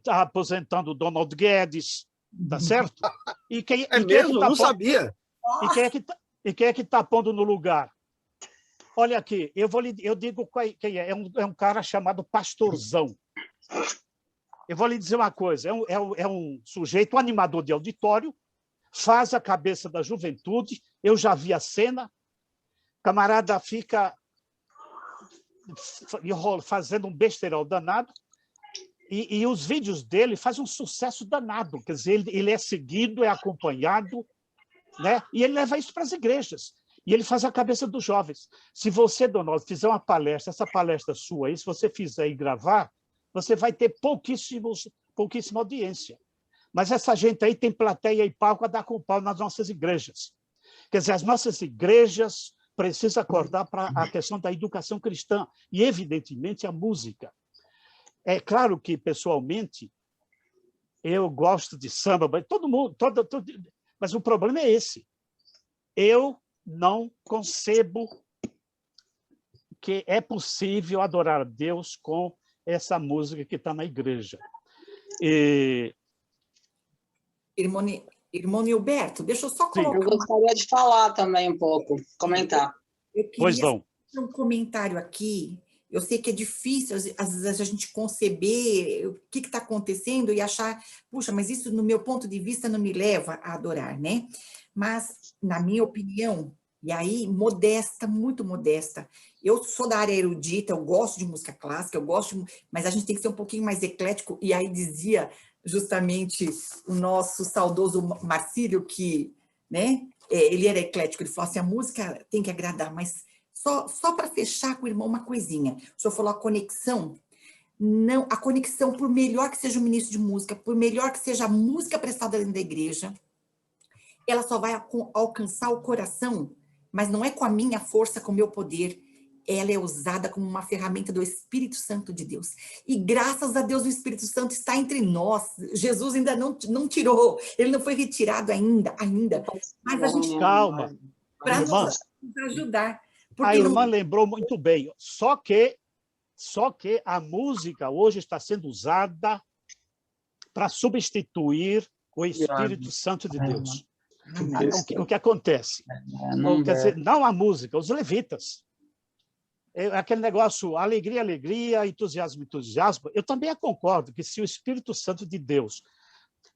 aposentando o Donald Guedes, tá certo? E quem mesmo? Não sabia. E quem é que está pondo no lugar? Olha aqui, eu digo quem é. É um cara chamado Pastorzão. Eu vou lhe dizer uma coisa, é um sujeito animador de auditório, faz a cabeça da juventude, eu já vi a cena, camarada fica fazendo um besteirol danado, e os vídeos dele fazem um sucesso danado, quer dizer, ele é seguido, é acompanhado, né? E ele leva isso para as igrejas, e ele faz a cabeça dos jovens. Se você, Donaldo, fizer uma palestra, essa palestra sua aí, se você fizer e gravar, você vai ter pouquíssima audiência. Mas essa gente aí tem plateia e palco a dar com pau nas nossas igrejas. Quer dizer, as nossas igrejas precisam acordar para a questão da educação cristã e, evidentemente, a música. É claro que, pessoalmente, eu gosto de samba, mas todo mundo... mas o problema é esse. Eu não concebo que é possível adorar a Deus com essa música que está na igreja. Irmão Nilberto, deixa eu só colocar... Eu gostaria de falar também um pouco, comentar. Eu queria fazer um comentário aqui. Eu sei que é difícil, às vezes, a gente conceber o que está acontecendo e achar, puxa, mas isso, no meu ponto de vista, não me leva a adorar, né? Mas, na minha opinião, e aí, modesta, muito modesta, eu sou da área erudita, eu gosto de música clássica, mas a gente tem que ser um pouquinho mais eclético, e aí dizia justamente o nosso saudoso Marcílio que, né, ele era eclético, ele falou assim, a música tem que agradar, mas só para fechar com o irmão uma coisinha, o senhor falou a conexão, não, a conexão, por melhor que seja o ministro de música, por melhor que seja a música prestada dentro da igreja, ela só vai alcançar o coração, mas não é com a minha força, com o meu poder, ela é usada como uma ferramenta do Espírito Santo de Deus. E graças a Deus o Espírito Santo está entre nós. Jesus ainda não tirou, ele não foi retirado ainda. Mas a gente... Calma. Para nos ajudar. A irmã lembrou muito bem. Só que a música hoje está sendo usada para substituir o Espírito Santo de Deus. O que acontece? Quer dizer, não a música, os levitas. Aquele negócio, alegria, alegria, entusiasmo, entusiasmo. Eu também concordo que se o Espírito Santo de Deus...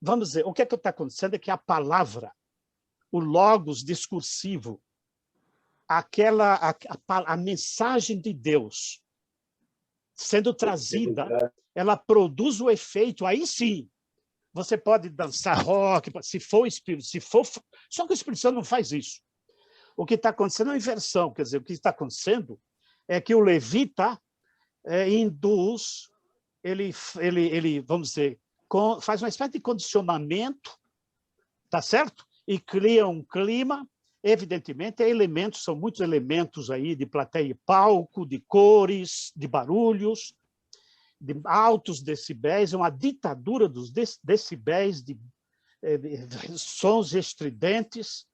Vamos dizer, o que está acontecendo é que a palavra, o logos discursivo, a mensagem de Deus sendo trazida, ela produz o efeito, aí sim, você pode dançar rock, se for o Espírito, só que o Espírito Santo não faz isso. O que está acontecendo é uma inversão, quer dizer, o que está acontecendo é que o levita induz, ele, vamos dizer, faz uma espécie de condicionamento, tá certo? E cria um clima, evidentemente, são muitos elementos aí de plateia e palco, de cores, de barulhos, de altos decibéis, é uma ditadura dos decibéis, de sons estridentes.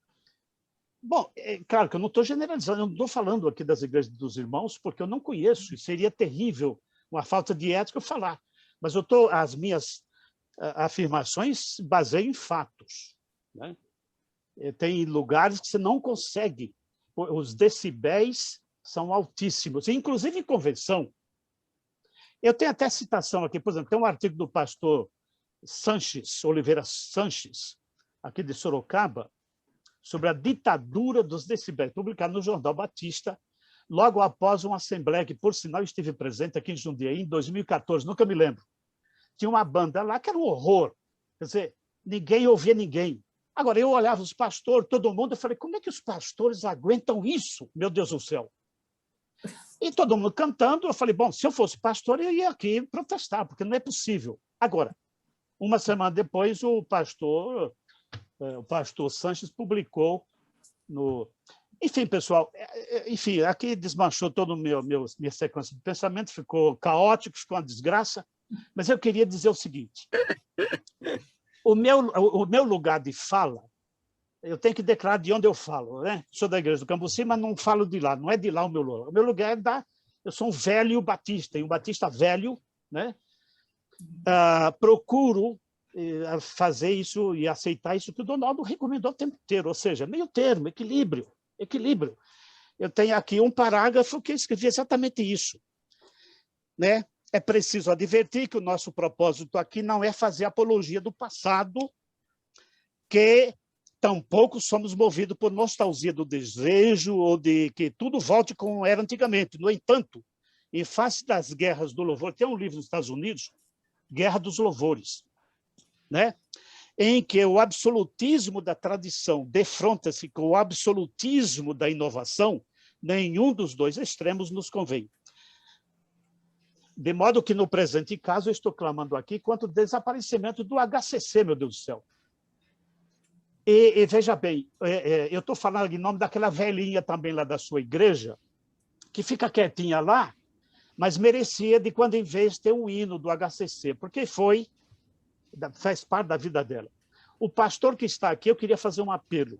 Bom, claro que eu não estou generalizando, eu não estou falando aqui das igrejas dos irmãos, porque eu não conheço, e seria terrível, uma falta de ética eu falar. Mas as minhas afirmações se baseiam em fatos, né? Tem lugares que você não consegue, os decibéis são altíssimos, inclusive em convenção. Eu tenho até citação aqui, por exemplo, tem um artigo do pastor Oliveira Sanches, aqui de Sorocaba, sobre a ditadura dos decibéis, publicado no Jornal Batista, logo após uma assembleia, que, por sinal, estive presente aqui em Jundiaí, em 2014, nunca me lembro. Tinha uma banda lá que era um horror. Quer dizer, ninguém ouvia ninguém. Agora, eu olhava os pastores, todo mundo, eu falei, como é que os pastores aguentam isso? Meu Deus do céu. E todo mundo cantando, eu falei, bom, se eu fosse pastor, eu ia aqui protestar, porque não é possível. Agora, uma semana depois, o pastor Sanches publicou no... Enfim, pessoal, enfim, aqui desmanchou toda a minha sequência de pensamento, ficou caótico, ficou uma desgraça, mas eu queria dizer o seguinte, o meu lugar de fala, eu tenho que declarar de onde eu falo, né? Sou da Igreja do Cambuci, mas não falo de lá, não é de lá o meu lugar. O meu lugar é eu sou um velho batista, e um batista velho, né? Procuro fazer isso e aceitar isso que o Donaldo recomendou o tempo inteiro, ou seja, meio termo, equilíbrio. Eu tenho aqui um parágrafo que escrevi exatamente isso, né? É preciso advertir que o nosso propósito aqui não é fazer apologia do passado, que tampouco somos movidos por nostalgia do desejo ou de que tudo volte como era antigamente. No entanto, em face das guerras do louvor, tem um livro nos Estados Unidos, Guerra dos Louvores, né? Em que o absolutismo da tradição defronta-se com o absolutismo da inovação, nenhum dos dois extremos nos convém. De modo que, no presente caso, eu estou clamando aqui contra o desaparecimento do HCC, meu Deus do céu. E veja bem, eu estou falando em nome daquela velhinha também lá da sua igreja, que fica quietinha lá, mas merecia de quando em vez ter um hino do HCC, porque faz parte da vida dela. O pastor que está aqui, eu queria fazer um apelo.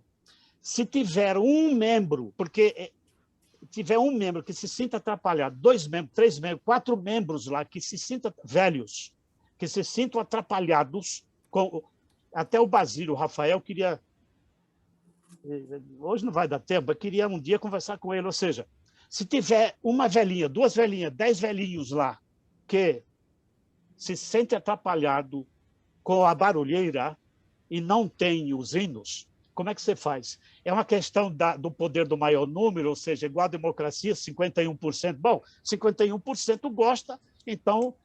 Se tiver um membro, porque tiver um membro que se sinta atrapalhado, 2 membros, 3 membros, 4 membros lá que se sintam velhos, que se sintam atrapalhados, até o Basílio, o Rafael, queria... Hoje não vai dar tempo, eu queria um dia conversar com ele, ou seja, se tiver uma velhinha, 2 velhinhas, 10 velhinhos lá, que se sente atrapalhado com a barulheira e não tem os hinos, como é que você faz? É uma questão do poder do maior número, ou seja, igual à democracia, 51%. Bom, 51% gosta, então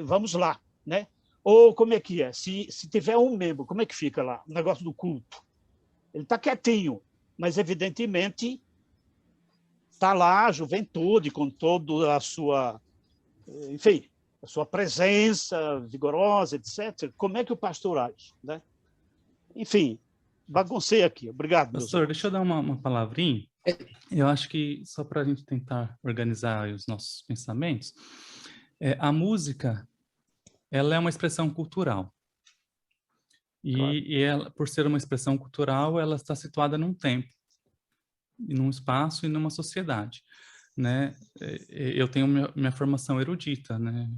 vamos lá, né? Ou como é que é? Se tiver um membro, como é que fica lá? O negócio do culto. Ele está quietinho, mas evidentemente está lá a juventude com toda a sua, enfim, a sua presença vigorosa, etc. Como é que o pastor age, né? Enfim, baguncei aqui. Obrigado, pastor. Deixa eu dar uma palavrinha. Eu acho que, só para a gente tentar organizar os nossos pensamentos, a música, ela é uma expressão cultural. E ela, por ser uma expressão cultural, ela está situada num tempo, num espaço e numa sociedade, né? Eu tenho minha formação erudita, né?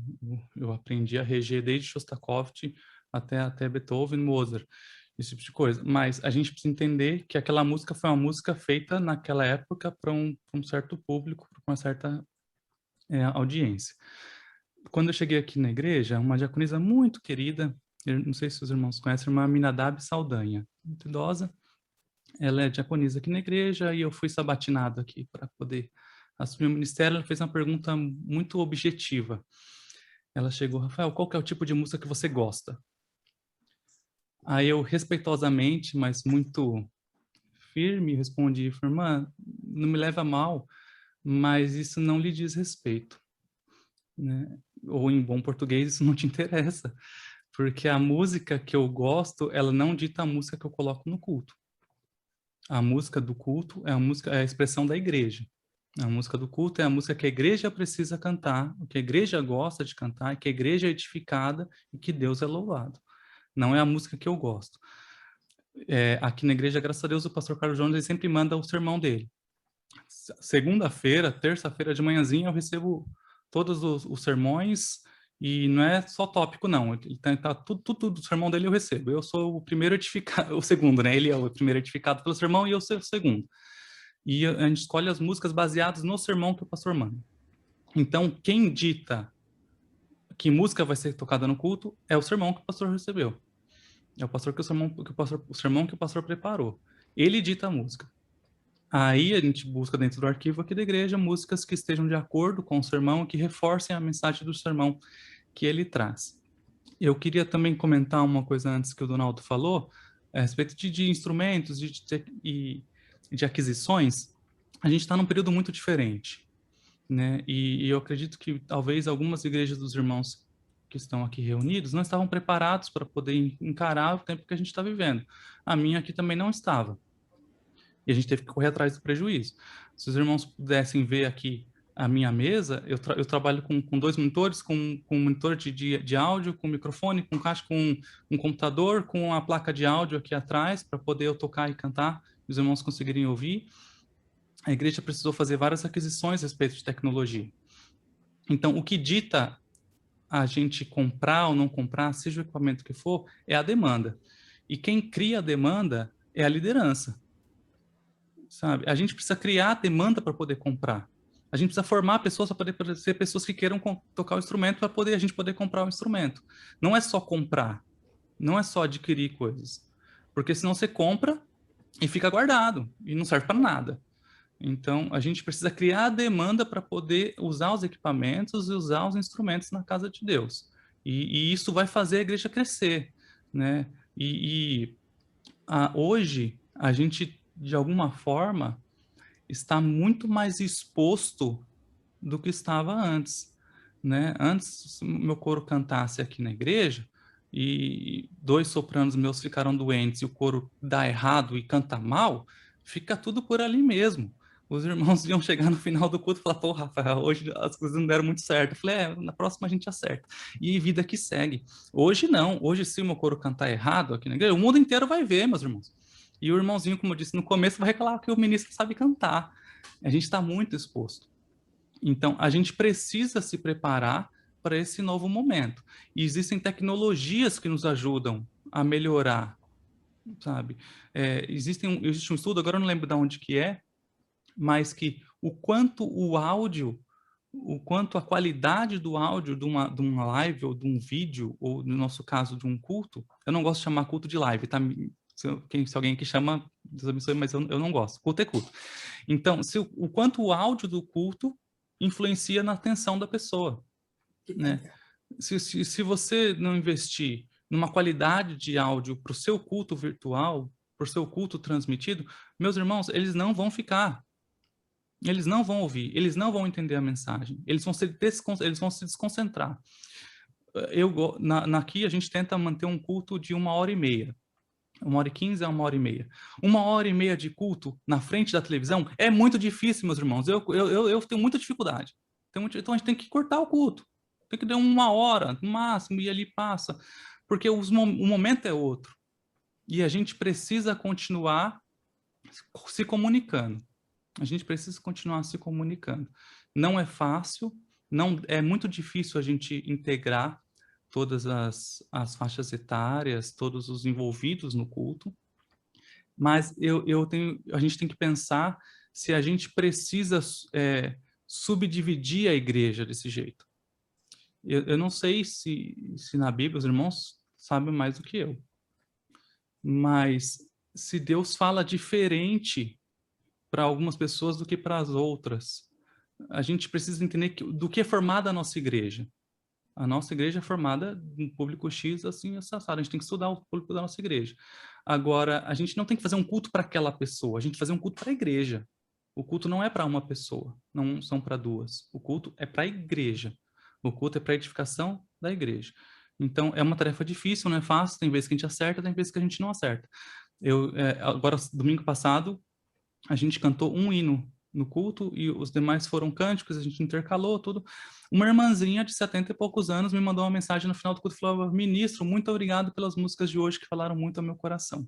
Eu aprendi a reger desde Shostakovich até Beethoven, Mozart, esse tipo de coisa. Mas a gente precisa entender que aquela música foi uma música feita naquela época para um certo público, para uma certa audiência. Quando eu cheguei aqui na igreja, uma diaconisa muito querida, eu não sei se os irmãos conhecem, a irmã Aminadab Saldanha, muito idosa. Ela é diaconisa aqui na igreja e eu fui sabatinado aqui para poder assumir o ministério. Ela fez uma pergunta muito objetiva. Ela chegou, Rafael, qual que é o tipo de música que você gosta? Aí eu, respeitosamente, mas muito firme, respondi, irmã, não me leva a mal, mas isso não lhe diz respeito, né? Ou em bom português, isso não te interessa, porque a música que eu gosto, ela não dita a música que eu coloco no culto. A música do culto é a expressão da igreja. A música do culto é a música que a igreja precisa cantar, o que a igreja gosta de cantar, que a igreja é edificada e que Deus é louvado. Não é a música que eu gosto. Aqui na igreja, graças a Deus, o pastor Carlos Jones ele sempre manda o sermão dele. Segunda-feira, terça-feira de manhãzinha, eu recebo todos os sermões, e não é só tópico, não. Tudo do sermão dele eu recebo. Eu sou o primeiro edificado, o segundo, né? Ele é o primeiro edificado pelo sermão e eu sou o segundo. E a gente escolhe as músicas baseadas no sermão que o pastor manda. Então, quem dita que música vai ser tocada no culto é o sermão que o pastor recebeu. É o sermão que o pastor preparou. Ele dita a música. Aí a gente busca dentro do arquivo aqui da igreja músicas que estejam de acordo com o sermão, que reforcem a mensagem do sermão que ele traz. Eu queria também comentar uma coisa antes que o Donaldo falou, a respeito de instrumentos e de aquisições. A gente está num período muito diferente, né? E eu acredito que talvez algumas igrejas dos irmãos que estão aqui reunidos não estavam preparados para poder encarar o tempo que a gente está vivendo. A minha aqui também não estava. E a gente teve que correr atrás do prejuízo. Se os irmãos pudessem ver aqui a minha mesa, eu trabalho com 2 monitores, com um monitor de áudio, com microfone, com caixa, com um computador, com a placa de áudio aqui atrás, para poder eu tocar e cantar, e os irmãos conseguirem ouvir. A igreja precisou fazer várias aquisições a respeito de tecnologia. Então, o que dita a gente comprar ou não comprar, seja o equipamento que for, é a demanda. E quem cria a demanda é a liderança. Sabe? A gente precisa criar demanda para poder comprar. A gente precisa formar pessoas para poder ser pessoas que queiram tocar o instrumento para poder a gente poder comprar o instrumento. Não é só comprar, não é só adquirir coisas, porque senão você compra e fica guardado e não serve para nada. Então a gente precisa criar a demanda para poder usar os equipamentos e usar os instrumentos na casa de Deus. E isso vai fazer a igreja crescer, né? Hoje a gente de alguma forma, está muito mais exposto do que estava antes, né? Antes, se meu coro cantasse aqui na igreja e 2 sopranos meus ficaram doentes e o coro dá errado e canta mal, fica tudo por ali mesmo. Os irmãos iam chegar no final do culto e falar, pô, Rafael, hoje as coisas não deram muito certo. Eu falei, na próxima a gente acerta. E vida que segue. Hoje não. Hoje, se o meu coro cantar errado aqui na igreja, o mundo inteiro vai ver, meus irmãos. E o irmãozinho, como eu disse no começo, vai reclamar que o ministro sabe cantar. A gente está muito exposto. Então, a gente precisa se preparar para esse novo momento. E existem tecnologias que nos ajudam a melhorar, sabe? Existe um estudo, agora eu não lembro de onde que é, mas que o quanto o áudio, o quanto a qualidade do áudio de uma live ou de um vídeo, ou no nosso caso de um culto, eu não gosto de chamar culto de live, tá? Se alguém que chama, Deus abençoe, mas eu não gosto. Culto é culto. Então, o quanto o áudio do culto influencia na atenção da pessoa, né? Se você não investir numa qualidade de áudio para o seu culto virtual, para o seu culto transmitido, meus irmãos, eles não vão ficar. Eles não vão ouvir, eles não vão entender a mensagem, eles vão se desconcentrar. Aqui a gente tenta manter um culto de 1h30. 1h15 a 1h30. 1h30 de culto na frente da televisão é muito difícil, meus irmãos. Eu tenho muita dificuldade. Então a gente tem que cortar o culto. Tem que dar 1 hora, no máximo, e ali passa. Porque o momento é outro. E a gente precisa continuar se comunicando. A gente precisa continuar se comunicando. Não é fácil, é muito difícil a gente integrar todas as faixas etárias, todos os envolvidos no culto, mas a gente tem que pensar se a gente precisa subdividir a igreja desse jeito. Eu não sei se na Bíblia os irmãos sabem mais do que eu, mas se Deus fala diferente para algumas pessoas do que para as outras, a gente precisa entender do que é formada a nossa igreja. A nossa igreja é formada em público X, assim, assado. A gente tem que estudar o público da nossa igreja. Agora, a gente não tem que fazer um culto para aquela pessoa, a gente tem que fazer um culto para a igreja. O culto não é para uma pessoa, não são para 2. O culto é para a igreja. O culto é para a edificação da igreja. Então, é uma tarefa difícil, não é fácil. Tem vezes que a gente acerta, tem vezes que a gente não acerta. Agora, domingo passado, a gente cantou um hino no culto e os demais foram cânticos, a gente intercalou tudo. Uma irmãzinha de 70 e poucos anos me mandou uma mensagem no final do culto e falou: ministro, muito obrigado pelas músicas de hoje que falaram muito ao meu coração.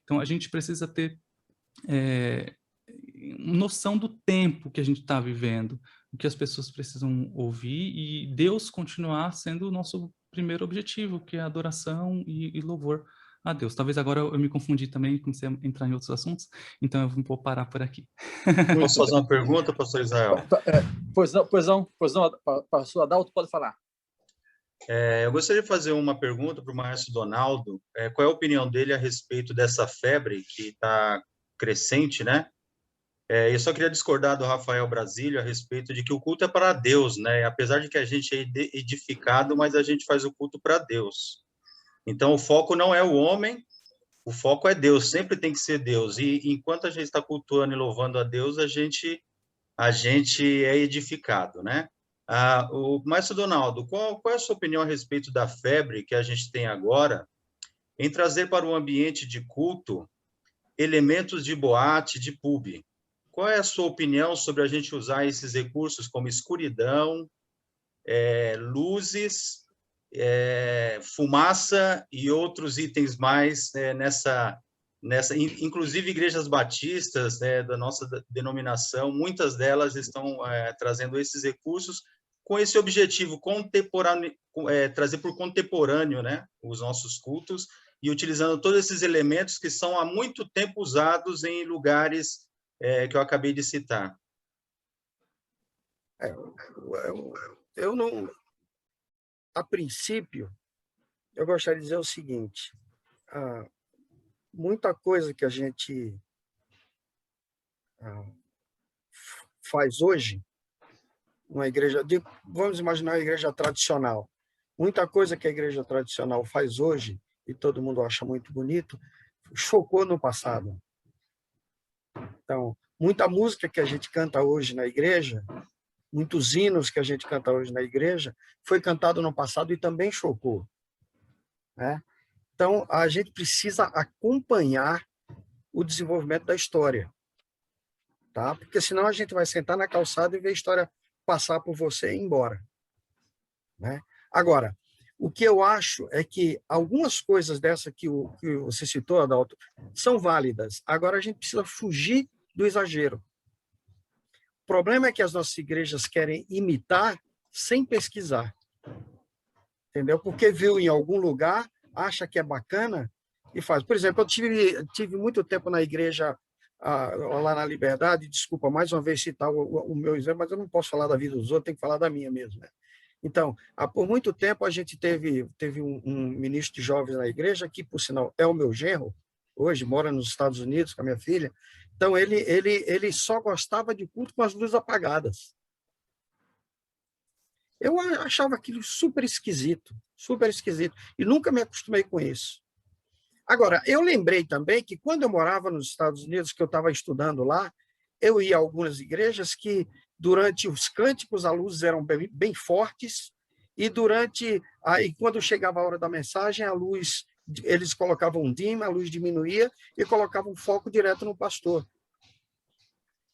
Então a gente precisa ter noção do tempo que a gente está vivendo, o que as pessoas precisam ouvir e Deus continuar sendo o nosso primeiro objetivo, que é a adoração e louvor a Deus. Talvez agora eu me confundi também, comecei a entrar em outros assuntos, então eu vou parar por aqui. Posso fazer uma pergunta, pastor Israel? Pois não, pastor Adalto, pode falar. Eu gostaria de fazer uma pergunta para o maestro Donaldo. Qual é a opinião dele a respeito dessa febre que está crescente, né? Eu só queria discordar do Rafael Brasílio a respeito de que o culto é para Deus, né? Apesar de que a gente é edificado, mas a gente faz o culto para Deus. Então, o foco não é o homem, o foco é Deus, sempre tem que ser Deus. E enquanto a gente está cultuando e louvando a Deus, a gente é edificado, né? O Maestro Donaldo, qual é a sua opinião a respeito da febre que a gente tem agora em trazer para o ambiente de culto elementos de boate, de pub? Qual é a sua opinião sobre a gente usar esses recursos como escuridão, luzes, fumaça e outros itens mais inclusive igrejas batistas, da nossa denominação, muitas delas estão trazendo esses recursos com esse objetivo contemporâneo, trazer por contemporâneo, né, os nossos cultos, e utilizando todos esses elementos que são há muito tempo usados em lugares que eu acabei de citar. Eu não... A princípio, eu gostaria de dizer o seguinte: muita coisa que a gente faz hoje, uma igreja, vamos imaginar uma igreja tradicional, muita coisa que a igreja tradicional faz hoje, e todo mundo acha muito bonito, chocou no passado. Então, muita música que a gente canta hoje na igreja, muitos hinos que a gente canta hoje na igreja, foi cantado no passado e também chocou, né? Então, a gente precisa acompanhar o desenvolvimento da história, tá? Porque senão a gente vai sentar na calçada e ver a história passar por você e ir embora, né? Agora, o que eu acho é que algumas coisas dessa que você citou, Adalto, são válidas. Agora a gente precisa fugir do exagero. O problema é que as nossas igrejas querem imitar sem pesquisar, entendeu? Porque viu em algum lugar, acha que é bacana e faz. Por exemplo, eu tive muito tempo na igreja lá na Liberdade, desculpa mais uma vez citar o meu exemplo, mas eu não posso falar da vida dos outros, tenho que falar da minha mesmo, né? Então, por muito tempo a gente teve um ministro de jovens na igreja, que, por sinal, é o meu genro, hoje mora nos Estados Unidos com a minha filha. Então, ele só gostava de culto com as luzes apagadas. Eu achava aquilo super esquisito, e nunca me acostumei com isso. Agora, eu lembrei também que quando eu morava nos Estados Unidos, que eu estava estudando lá, eu ia a algumas igrejas que, durante os cânticos, as luzes eram bem fortes, e quando chegava a hora da mensagem, a luz, eles colocavam um dim, a luz diminuía e colocavam foco direto no pastor.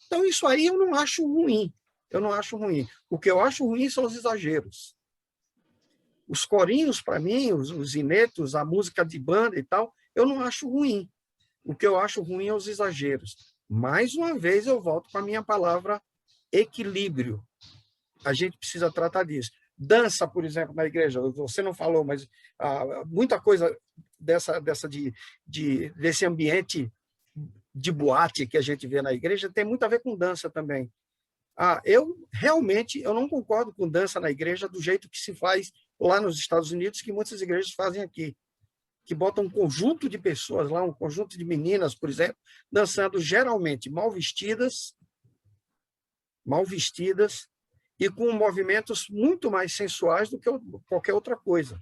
Então, isso aí eu não acho ruim. O que eu acho ruim são os exageros. Os corinhos, para mim, os inetos, a música de banda e tal, eu não acho ruim. O que eu acho ruim é os exageros. Mais uma vez, eu volto para a minha palavra equilíbrio. A gente precisa tratar disso. Dança, por exemplo, na igreja, você não falou, mas muita coisa desse ambiente de boate que a gente vê na igreja tem muito a ver com dança também. Eu não concordo com dança na igreja do jeito que se faz lá nos Estados Unidos, que muitas igrejas fazem aqui, que botam um conjunto de pessoas lá, um conjunto de meninas, por exemplo, dançando geralmente mal vestidas e com movimentos muito mais sensuais do que qualquer outra coisa.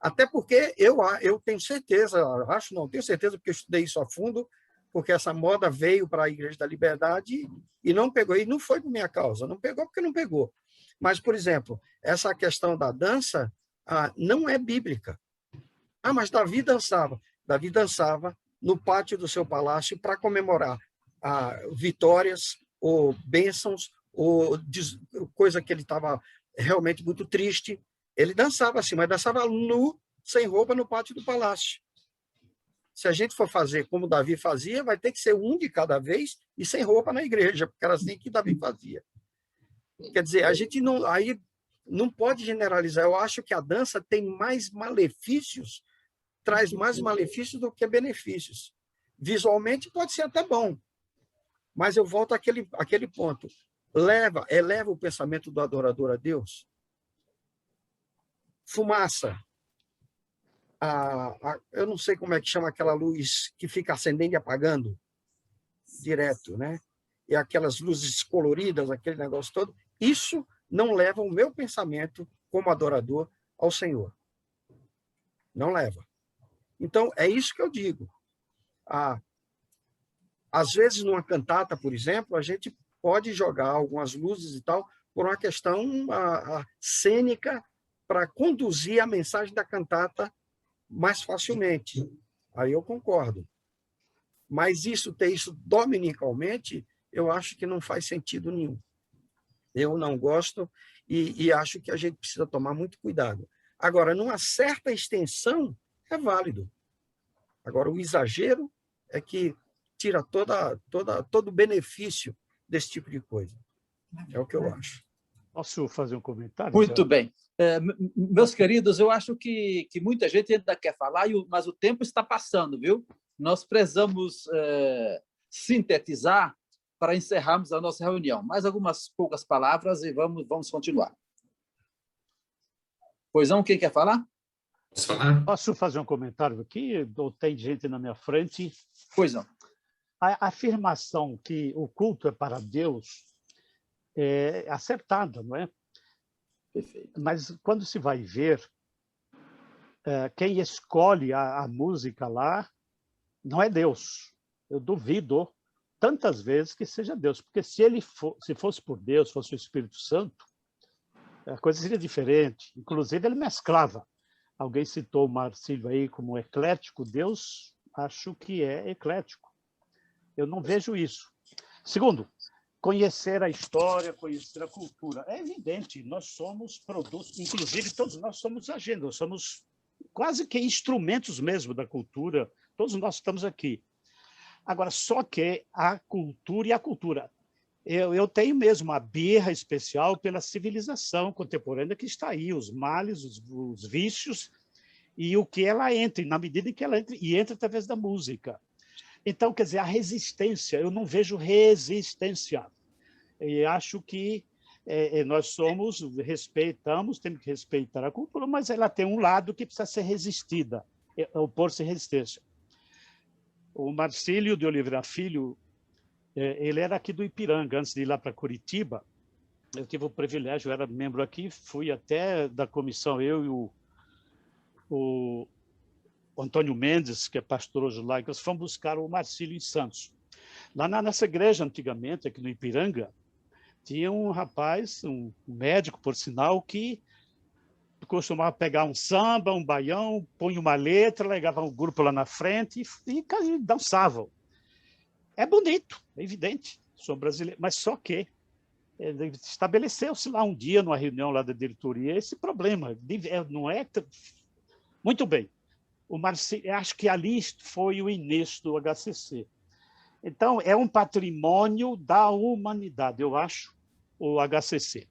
Até porque eu tenho certeza, tenho certeza, porque eu estudei isso a fundo, porque essa moda veio para a Igreja da Liberdade e não pegou, e não foi por minha causa, não pegou porque não pegou. Mas, por exemplo, essa questão da dança não é bíblica. Mas Davi dançava. Davi dançava no pátio do seu palácio para comemorar vitórias ou bênçãos, ou coisa que ele estava realmente muito triste. Ele dançava assim, mas dançava nu, sem roupa, no pátio do palácio. Se a gente for fazer como Davi fazia, vai ter que ser um de cada vez e sem roupa na igreja, porque era assim que Davi fazia. Quer dizer, a gente não pode generalizar. Eu acho que a dança tem mais malefícios, traz mais malefícios do que benefícios. Visualmente pode ser até bom, mas eu volto àquele ponto. Eleva o pensamento do adorador a Deus. Fumaça. Eu não sei como é que chama aquela luz que fica acendendo e apagando. direto, né? E aquelas luzes coloridas, aquele negócio todo, isso não leva o meu pensamento como adorador ao Senhor. Não leva. Então, é isso que eu digo. Às vezes, numa cantata, por exemplo, a gente pode jogar algumas luzes e tal por uma questão cênica para conduzir a mensagem da cantata mais facilmente. Aí eu concordo. Mas ter isso dominicalmente, eu acho que não faz sentido nenhum. Eu não gosto e acho que a gente precisa tomar muito cuidado. Agora, numa certa extensão, é válido. Agora, o exagero é que tira todo o benefício desse tipo de coisa. É o que eu acho. Posso fazer um comentário? Muito bem. Meus queridos, eu acho que muita gente ainda quer falar, mas o tempo está passando, viu? Nós precisamos sintetizar para encerrarmos a nossa reunião. Mais algumas poucas palavras e vamos continuar. Pois não, quem quer falar? Posso fazer um comentário aqui? Ou tem gente na minha frente? Pois não. A afirmação que o culto é para Deus é acertada, não é? Perfeito. Mas quando se vai ver, quem escolhe a música lá não é Deus. Eu duvido tantas vezes que seja Deus, porque se fosse por Deus, fosse o Espírito Santo, a coisa seria diferente. Inclusive, ele mesclava. Alguém citou o Marcílio aí como eclético. Deus, acho que é eclético. Eu não vejo isso. Segundo, conhecer a história, conhecer a cultura. É evidente, nós somos produtos, inclusive todos nós somos agenda, somos quase que instrumentos mesmo da cultura, todos nós estamos aqui. Agora, só que a cultura e a cultura. Eu tenho mesmo uma birra especial pela civilização contemporânea que está aí, os males, os vícios, e o que ela entra, na medida em que ela entra, e entra através da música. Então, quer dizer, a resistência, eu não vejo resistência. E acho que nós respeitamos, temos que respeitar a cultura, mas ela tem um lado que precisa ser resistida, opor-se à resistência. O Marcílio de Oliveira Filho, ele era aqui do Ipiranga, antes de ir lá para Curitiba. Eu tive o privilégio, eu era membro aqui, fui até da comissão, eu e o Antônio Mendes, que é pastor hoje lá, nós fomos buscar o Marcílio em Santos. Lá nessa igreja, antigamente, aqui no Ipiranga, tinha um rapaz, um médico, por sinal, que costumava pegar um samba, um baião, punha uma letra, legava um grupo lá na frente e dançavam. É bonito, é evidente, sou brasileiro, mas só que estabeleceu-se lá um dia, numa reunião lá da diretoria, esse problema. Não é... Muito bem. Acho que ali foi o início do HCC. Então, é um patrimônio da humanidade, eu acho, o HCC.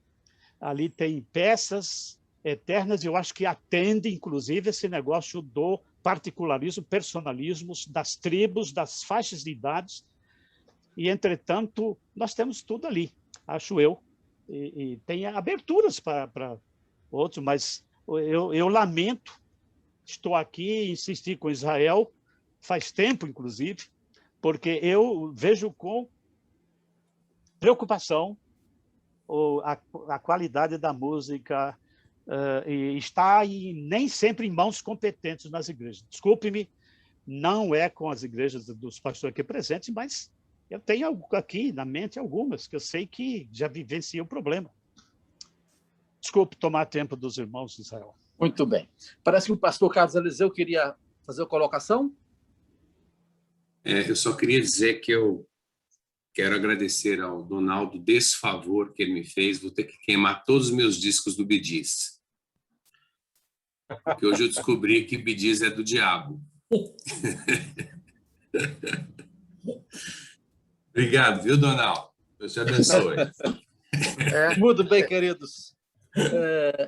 Ali tem peças eternas, eu acho que atende, inclusive, esse negócio do particularismo, personalismos, das tribos, das faixas de idades. E, entretanto, nós temos tudo ali, acho eu. E tem aberturas para outros, mas eu lamento, estou aqui, insisti com Israel, faz tempo, inclusive, porque eu vejo com preocupação a qualidade da música e está nem sempre em mãos competentes nas igrejas. Desculpe-me, não é com as igrejas dos pastores aqui presentes, mas eu tenho aqui na mente algumas que eu sei que já vivenciam o problema. Desculpe tomar tempo dos irmãos de Israel. Muito bem. Parece que o pastor Carlos Eliseu queria fazer a colocação. Eu só queria dizer que eu quero agradecer ao Donaldo desse favor que ele me fez. Vou ter que queimar todos os meus discos do Bee Gees. Porque hoje eu descobri que Bee Gees é do diabo. Obrigado, viu, Donaldo? Deus te abençoe. Muito bem, queridos.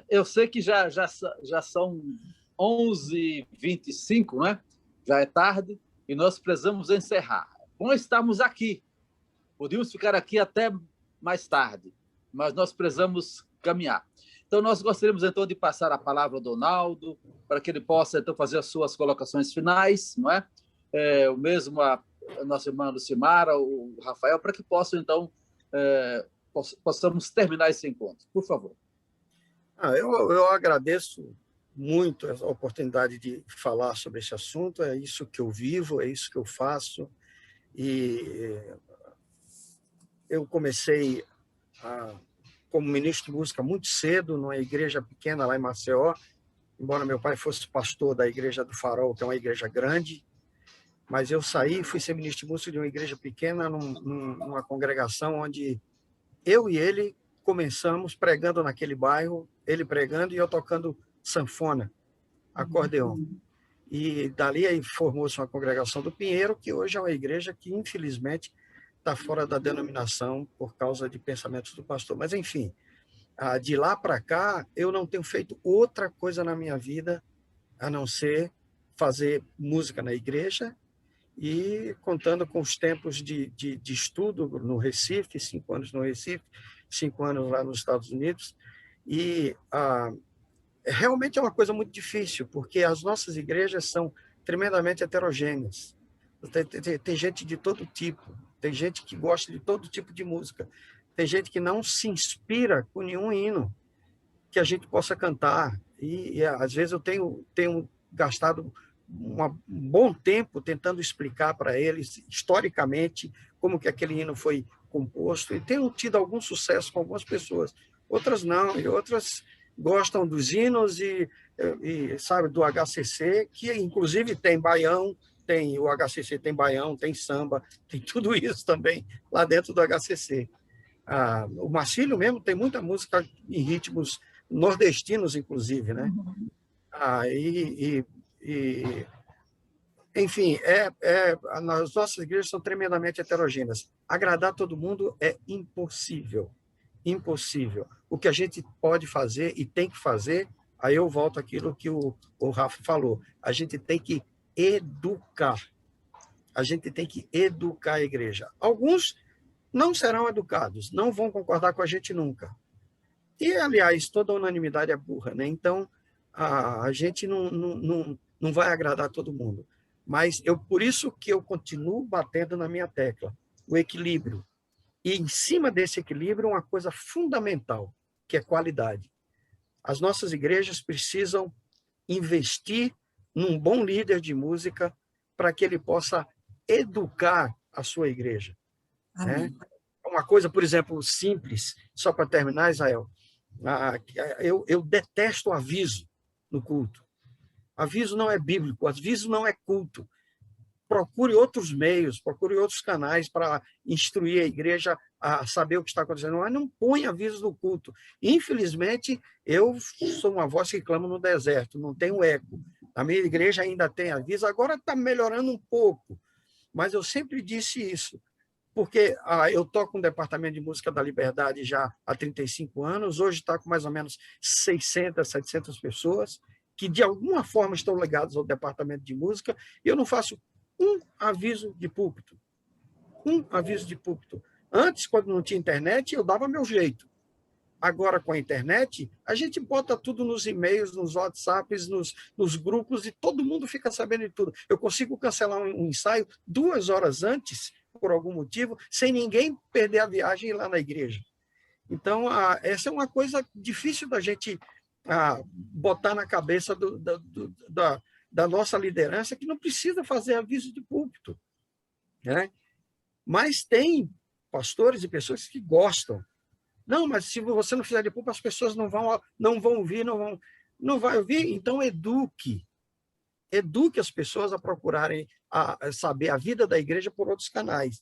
Eu sei que já são 11h25, né? Já é tarde e nós precisamos encerrar. Bom estarmos aqui. Podíamos ficar aqui até mais tarde, mas nós precisamos caminhar. Então, nós gostaríamos, então, de passar a palavra ao Donaldo, para que ele possa, então, fazer as suas colocações finais, não é? O mesmo nossa irmã Lucimara, o Rafael, para que possam, então, possamos terminar esse encontro. Por favor. Eu agradeço muito a oportunidade de falar sobre esse assunto, é isso que eu vivo, é isso que eu faço, e eu comecei como ministro de música muito cedo, numa igreja pequena lá em Maceió, embora meu pai fosse pastor da Igreja do Farol, que é uma igreja grande, mas eu saí e fui ser ministro de música de uma igreja pequena, numa congregação onde eu e ele começamos pregando naquele bairro, ele pregando e eu tocando sanfona, acordeon. E dali aí formou-se uma congregação do Pinheiro, que hoje é uma igreja que, infelizmente, está fora da denominação por causa de pensamentos do pastor. Mas, enfim, de lá para cá, eu não tenho feito outra coisa na minha vida a não ser fazer música na igreja e contando com os tempos de estudo no Recife, 5 anos no Recife, 5 anos lá nos Estados Unidos. E realmente é uma coisa muito difícil, porque as nossas igrejas são tremendamente heterogêneas. Tem gente de todo tipo, tem gente que gosta de todo tipo de música, tem gente que não se inspira com nenhum hino que a gente possa cantar. E às vezes eu tenho gastado um bom tempo tentando explicar para eles, historicamente, como que aquele hino foi composto, e tenho tido algum sucesso com algumas pessoas. Outras não, e outras gostam dos hinos e sabe, do HCC, que inclusive tem baião, o HCC tem baião, tem samba, tem tudo isso também lá dentro do HCC. O Marcílio mesmo tem muita música em ritmos nordestinos, inclusive, né? Enfim, as nossas igrejas são tremendamente heterogêneas. Agradar todo mundo é impossível. Impossível. O que a gente pode fazer e tem que fazer, aí eu volto àquilo que o Rafa falou, a gente tem que educar. A gente tem que educar a igreja. Alguns não serão educados, não vão concordar com a gente nunca. E, aliás, toda unanimidade é burra, né? Então, a gente não vai agradar todo mundo. Mas por isso que eu continuo batendo na minha tecla, o equilíbrio. E, em cima desse equilíbrio, uma coisa fundamental, que é qualidade. As nossas igrejas precisam investir num bom líder de música para que ele possa educar a sua igreja. Né? Uma coisa, por exemplo, simples, só para terminar, Israel, eu detesto aviso no culto. Aviso não é bíblico, aviso não é culto. Procure outros meios, procure outros canais para instruir a igreja a saber o que está acontecendo, mas não põe avisos no culto. Infelizmente, eu sou uma voz que clama no deserto, não tenho eco. A minha igreja ainda tem aviso, agora está melhorando um pouco, mas eu sempre disse isso, porque eu toco no Departamento de Música da Liberdade já há 35 anos, hoje está com mais ou menos 600, 700 pessoas, que de alguma forma estão ligados ao Departamento de Música, e eu não faço um aviso de púlpito. Um aviso de púlpito. Antes, quando não tinha internet, eu dava meu jeito. Agora, com a internet, a gente bota tudo nos e-mails, nos WhatsApps, nos grupos, e todo mundo fica sabendo de tudo. Eu consigo cancelar um ensaio 2 horas antes, por algum motivo, sem ninguém perder a viagem e ir lá na igreja. Então, essa é uma coisa difícil da gente botar na cabeça da nossa liderança, que não precisa fazer aviso de púlpito, né? Mas tem pastores e pessoas que gostam. Não, mas se você não fizer de púlpito, as pessoas não vão ouvir, não vai ouvir. Então, eduque as pessoas a procurarem saber a vida da igreja por outros canais.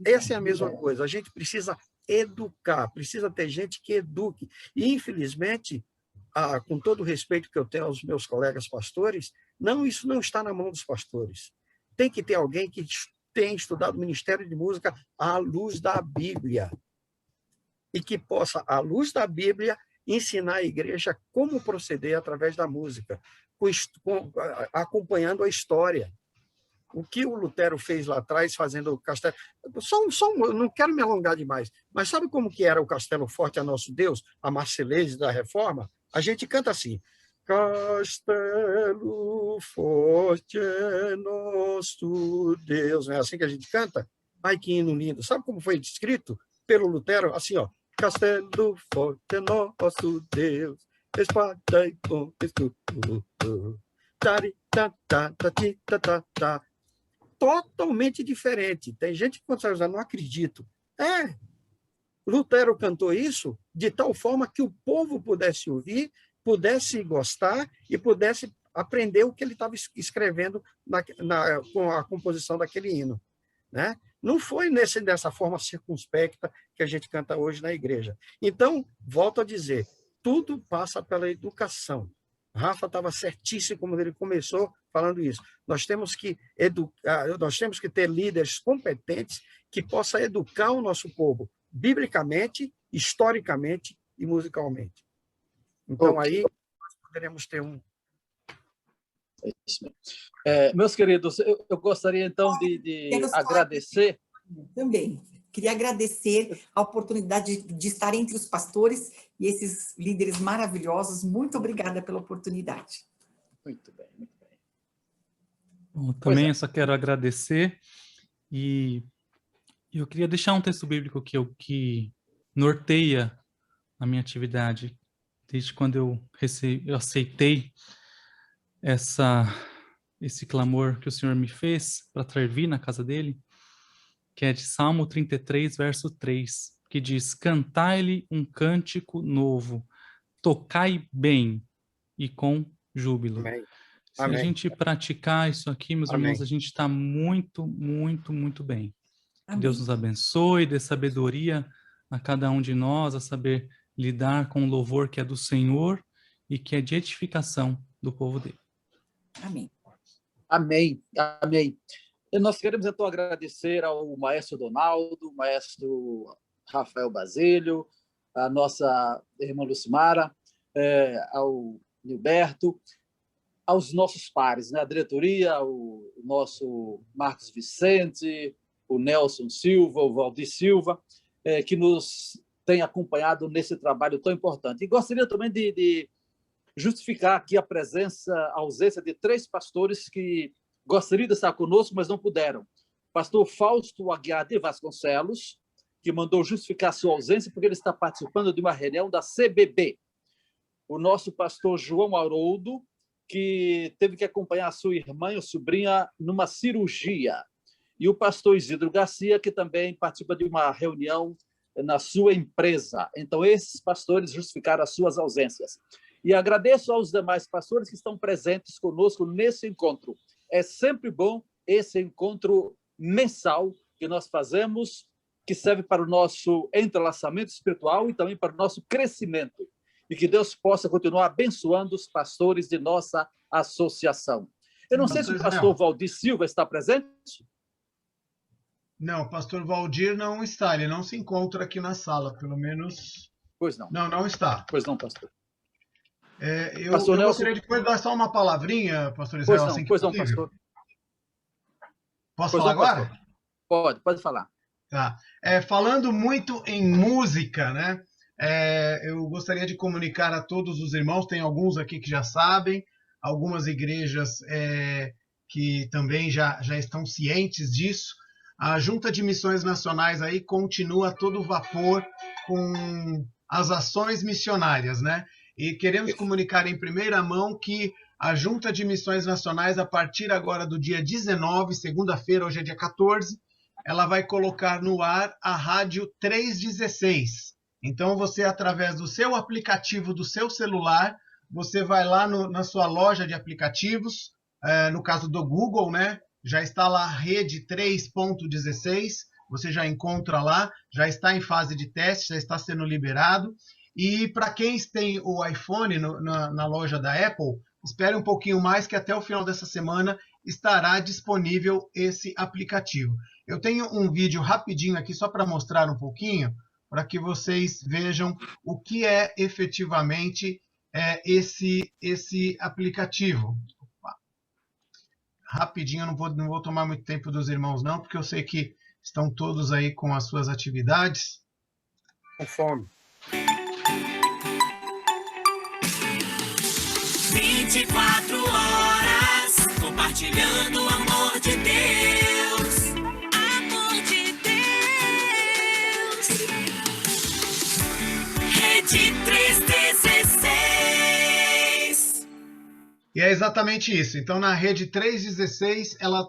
Essa é a mesma coisa. A gente precisa educar, precisa ter gente que eduque. E, infelizmente, com todo o respeito que eu tenho aos meus colegas pastores, isso não está na mão dos pastores. Tem que ter alguém que tenha estudado o Ministério de Música à luz da Bíblia e que possa, à luz da Bíblia, ensinar a igreja como proceder através da música, acompanhando a história. O que o Lutero fez lá atrás, fazendo o castelo... eu não quero me alongar demais, mas sabe como que era o Castelo Forte a Nosso Deus, a Marselhesa da Reforma? A gente canta assim: Castelo forte é nosso Deus. Não é assim que a gente canta? Ai, que hino lindo. Sabe como foi descrito pelo Lutero? Assim, ó. Castelo forte é nosso Deus, espada e com escudo. Totalmente diferente. Tem gente que quando sai usando, não acredito. Lutero cantou isso de tal forma que o povo pudesse ouvir, pudesse gostar e pudesse aprender o que ele estava escrevendo com a composição daquele hino, né? Não foi dessa forma circunspecta que a gente canta hoje na igreja. Então, volto a dizer, tudo passa pela educação. Rafa estava certíssimo quando ele começou falando isso. Nós temos que ter líderes competentes que possam educar o nosso povo, biblicamente, historicamente e musicalmente. Então, aí, nós poderemos ter um... É isso mesmo. Meus queridos, eu gostaria, então, de agradecer... Também. Queria agradecer a oportunidade de estar entre os pastores e esses líderes maravilhosos. Muito obrigada pela oportunidade. Muito bem, muito bem. Bom, também eu só quero agradecer e eu queria deixar um texto bíblico que norteia a minha atividade desde quando eu aceitei esse clamor que o Senhor me fez para servir na casa dele, que é de Salmo 33, verso 3, que diz: cantai-lhe um cântico novo, tocai bem e com júbilo. Amém. Se Amém. a gente praticar isso aqui, meus Amém. irmãos, a gente está muito, muito, muito bem. Que Amém. Deus nos abençoe, dê sabedoria a cada um de nós, a saber lidar com o louvor que é do Senhor e que é de edificação do povo dele. Amém. Amém, amém. E nós queremos, então, agradecer ao maestro Donaldo, maestro Rafael Basílio, a nossa irmã Lucimara, ao Nilberto, aos nossos pares, né? A diretoria, o nosso Marcos Vicente, o Nelson Silva, o Valdir Silva, que nos tem acompanhado nesse trabalho tão importante. E gostaria também de justificar aqui a ausência de 3 pastores que gostariam de estar conosco, mas não puderam. Pastor Fausto Aguiar de Vasconcelos, que mandou justificar sua ausência porque ele está participando de uma reunião da CBB. O nosso pastor João Haroldo, que teve que acompanhar a sua irmã e a sobrinha numa cirurgia. E o pastor Isidro Garcia, que também participa de uma reunião na sua empresa. Então, esses pastores justificaram as suas ausências. E agradeço aos demais pastores que estão presentes conosco nesse encontro. É sempre bom esse encontro mensal que nós fazemos, que serve para o nosso entrelaçamento espiritual e também para o nosso crescimento. E que Deus possa continuar abençoando os pastores de nossa associação. Eu não sei se o pastor Valdir Silva está presente. Não, o pastor Valdir não está. Ele não se encontra aqui na sala, pelo menos... Pois não. Não está. Pois não, pastor. Eu gostaria de depois dar só uma palavrinha, pastor Israel, assim que possível. Pastor. Posso falar agora? Pode falar. Tá. Falando muito em música, né? Eu gostaria de comunicar a todos os irmãos, tem alguns aqui que já sabem, algumas igrejas que também já estão cientes disso. A Junta de Missões Nacionais aí continua a todo vapor com as ações missionárias, né? E queremos comunicar em primeira mão que a Junta de Missões Nacionais, a partir agora do dia 19, segunda-feira, hoje é dia 14, ela vai colocar no ar a Rádio 316. Então, você, através do seu aplicativo do seu celular, você vai lá na sua loja de aplicativos, no caso do Google, né? Já está lá a Rede 3.16, você já encontra lá, já está em fase de teste, já está sendo liberado. E para quem tem o iPhone na loja da Apple, espere um pouquinho mais que até o final dessa semana estará disponível esse aplicativo. Eu tenho um vídeo rapidinho aqui só para mostrar um pouquinho, para que vocês vejam o que é efetivamente esse aplicativo. Opa. Rapidinho, não vou tomar muito tempo dos irmãos não, porque eu sei que estão todos aí com as suas atividades. Com fome. 24 horas, compartilhando o amor de Deus. Amor de Deus. Rede 316. E é exatamente isso. Então, na Rede 316, ela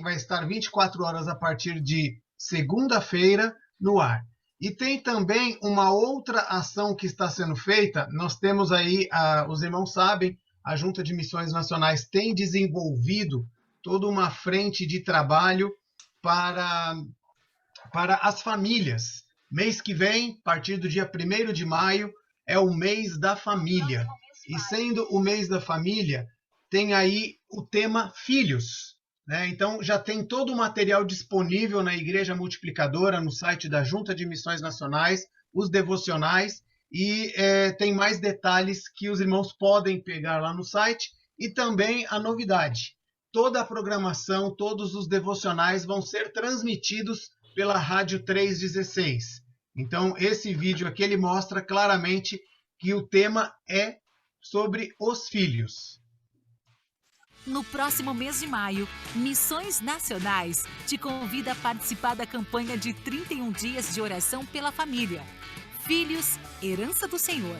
vai estar 24 horas a partir de segunda-feira no ar. E tem também uma outra ação que está sendo feita. Nós temos aí, os irmãos sabem, a Junta de Missões Nacionais tem desenvolvido toda uma frente de trabalho para as famílias. Mês que vem, a partir do dia 1º de maio, é o mês da família. E sendo o mês da família, tem aí o tema filhos. Né? Então, já tem todo o material disponível na Igreja Multiplicadora, no site da Junta de Missões Nacionais, os devocionais, e tem mais detalhes que os irmãos podem pegar lá no site, e também a novidade. Toda a programação, todos os devocionais vão ser transmitidos pela Rádio 316. Então, esse vídeo aqui, ele mostra claramente que o tema é sobre os filhos. No próximo mês de maio, Missões Nacionais te convida a participar da campanha de 31 dias de oração pela família. Filhos, herança do Senhor.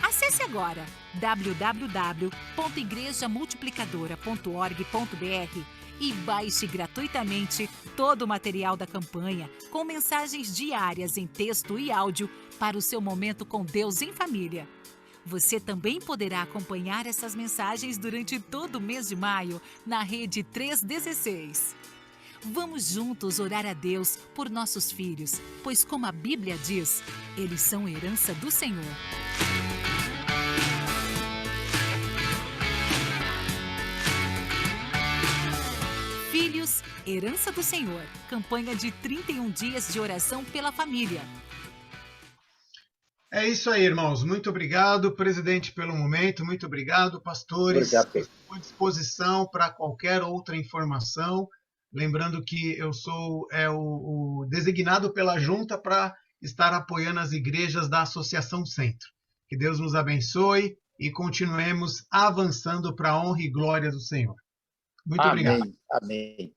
Acesse agora www.igrejamultiplicadora.org.br e baixe gratuitamente todo o material da campanha, com mensagens diárias em texto e áudio para o seu momento com Deus em família. Você também poderá acompanhar essas mensagens durante todo o mês de maio na Rede 316. Vamos juntos orar a Deus por nossos filhos, pois como a Bíblia diz, eles são herança do Senhor. Filhos, herança do Senhor. Campanha de 31 dias de oração pela família. É isso aí, irmãos. Muito obrigado, presidente, pelo momento. Muito obrigado, pastores. Obrigado. Estou à disposição para qualquer outra informação. Lembrando que eu sou o designado pela junta para estar apoiando as igrejas da Associação Centro. Que Deus nos abençoe e continuemos avançando para a honra e glória do Senhor. Muito obrigado. Amém.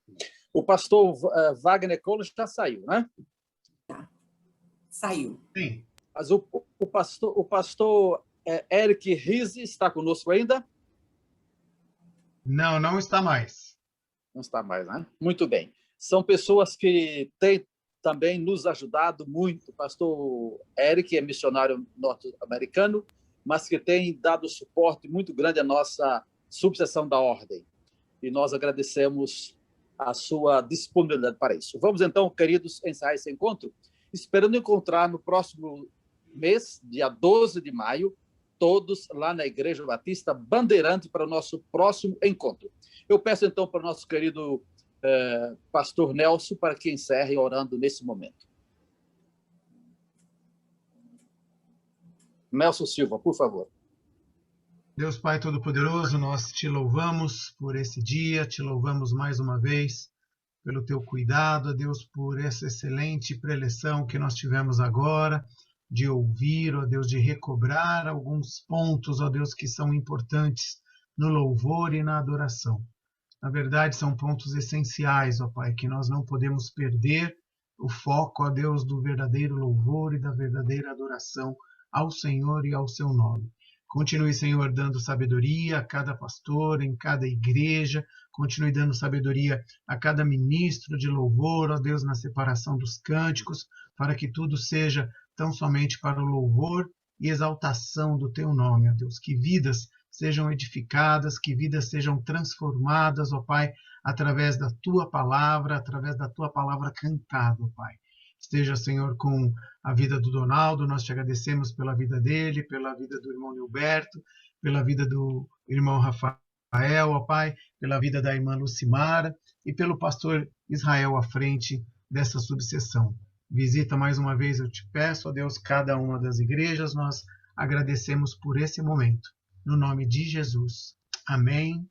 O pastor Wagner Kohler já saiu, né? Saiu. Sim. Mas o pastor Eric Rizzi está conosco ainda? Não, não está mais. Não está mais, né? Muito bem. São pessoas que têm também nos ajudado muito. O pastor Eric é missionário norte-americano, mas que tem dado suporte muito grande à nossa subseção da ordem. E nós agradecemos a sua disponibilidade para isso. Vamos então, queridos, encerrar esse encontro, esperando encontrar no próximo mês, dia 12 de maio, todos lá na Igreja Batista Bandeirante para o nosso próximo encontro. Eu peço então para o nosso querido pastor Nelson para que encerre orando nesse momento. Nelson Silva, por favor. Deus Pai Todo-Poderoso, nós te louvamos por esse dia, te louvamos mais uma vez pelo teu cuidado, Deus, por essa excelente preleção que nós tivemos agora, de ouvir, ó Deus, de recobrar alguns pontos, ó Deus, que são importantes no louvor e na adoração. Na verdade, são pontos essenciais, ó Pai, que nós não podemos perder o foco, ó Deus, do verdadeiro louvor e da verdadeira adoração ao Senhor e ao seu nome. Continue, Senhor, dando sabedoria a cada pastor, em cada igreja. Continue dando sabedoria a cada ministro de louvor, ó Deus, na separação dos cânticos, para que tudo seja tão somente para o louvor e exaltação do teu nome, ó Deus. Que vidas sejam edificadas, que vidas sejam transformadas, ó Pai, através da tua palavra cantada, ó Pai. Esteja, Senhor, com a vida do Donaldo, nós te agradecemos pela vida dele, pela vida do irmão Gilberto, pela vida do irmão Rafael, ó Pai, pela vida da irmã Lucimara e pelo pastor Israel à frente dessa subseção. Visita mais uma vez, eu te peço, ó Deus, cada uma das igrejas, nós agradecemos por esse momento. No nome de Jesus. Amém.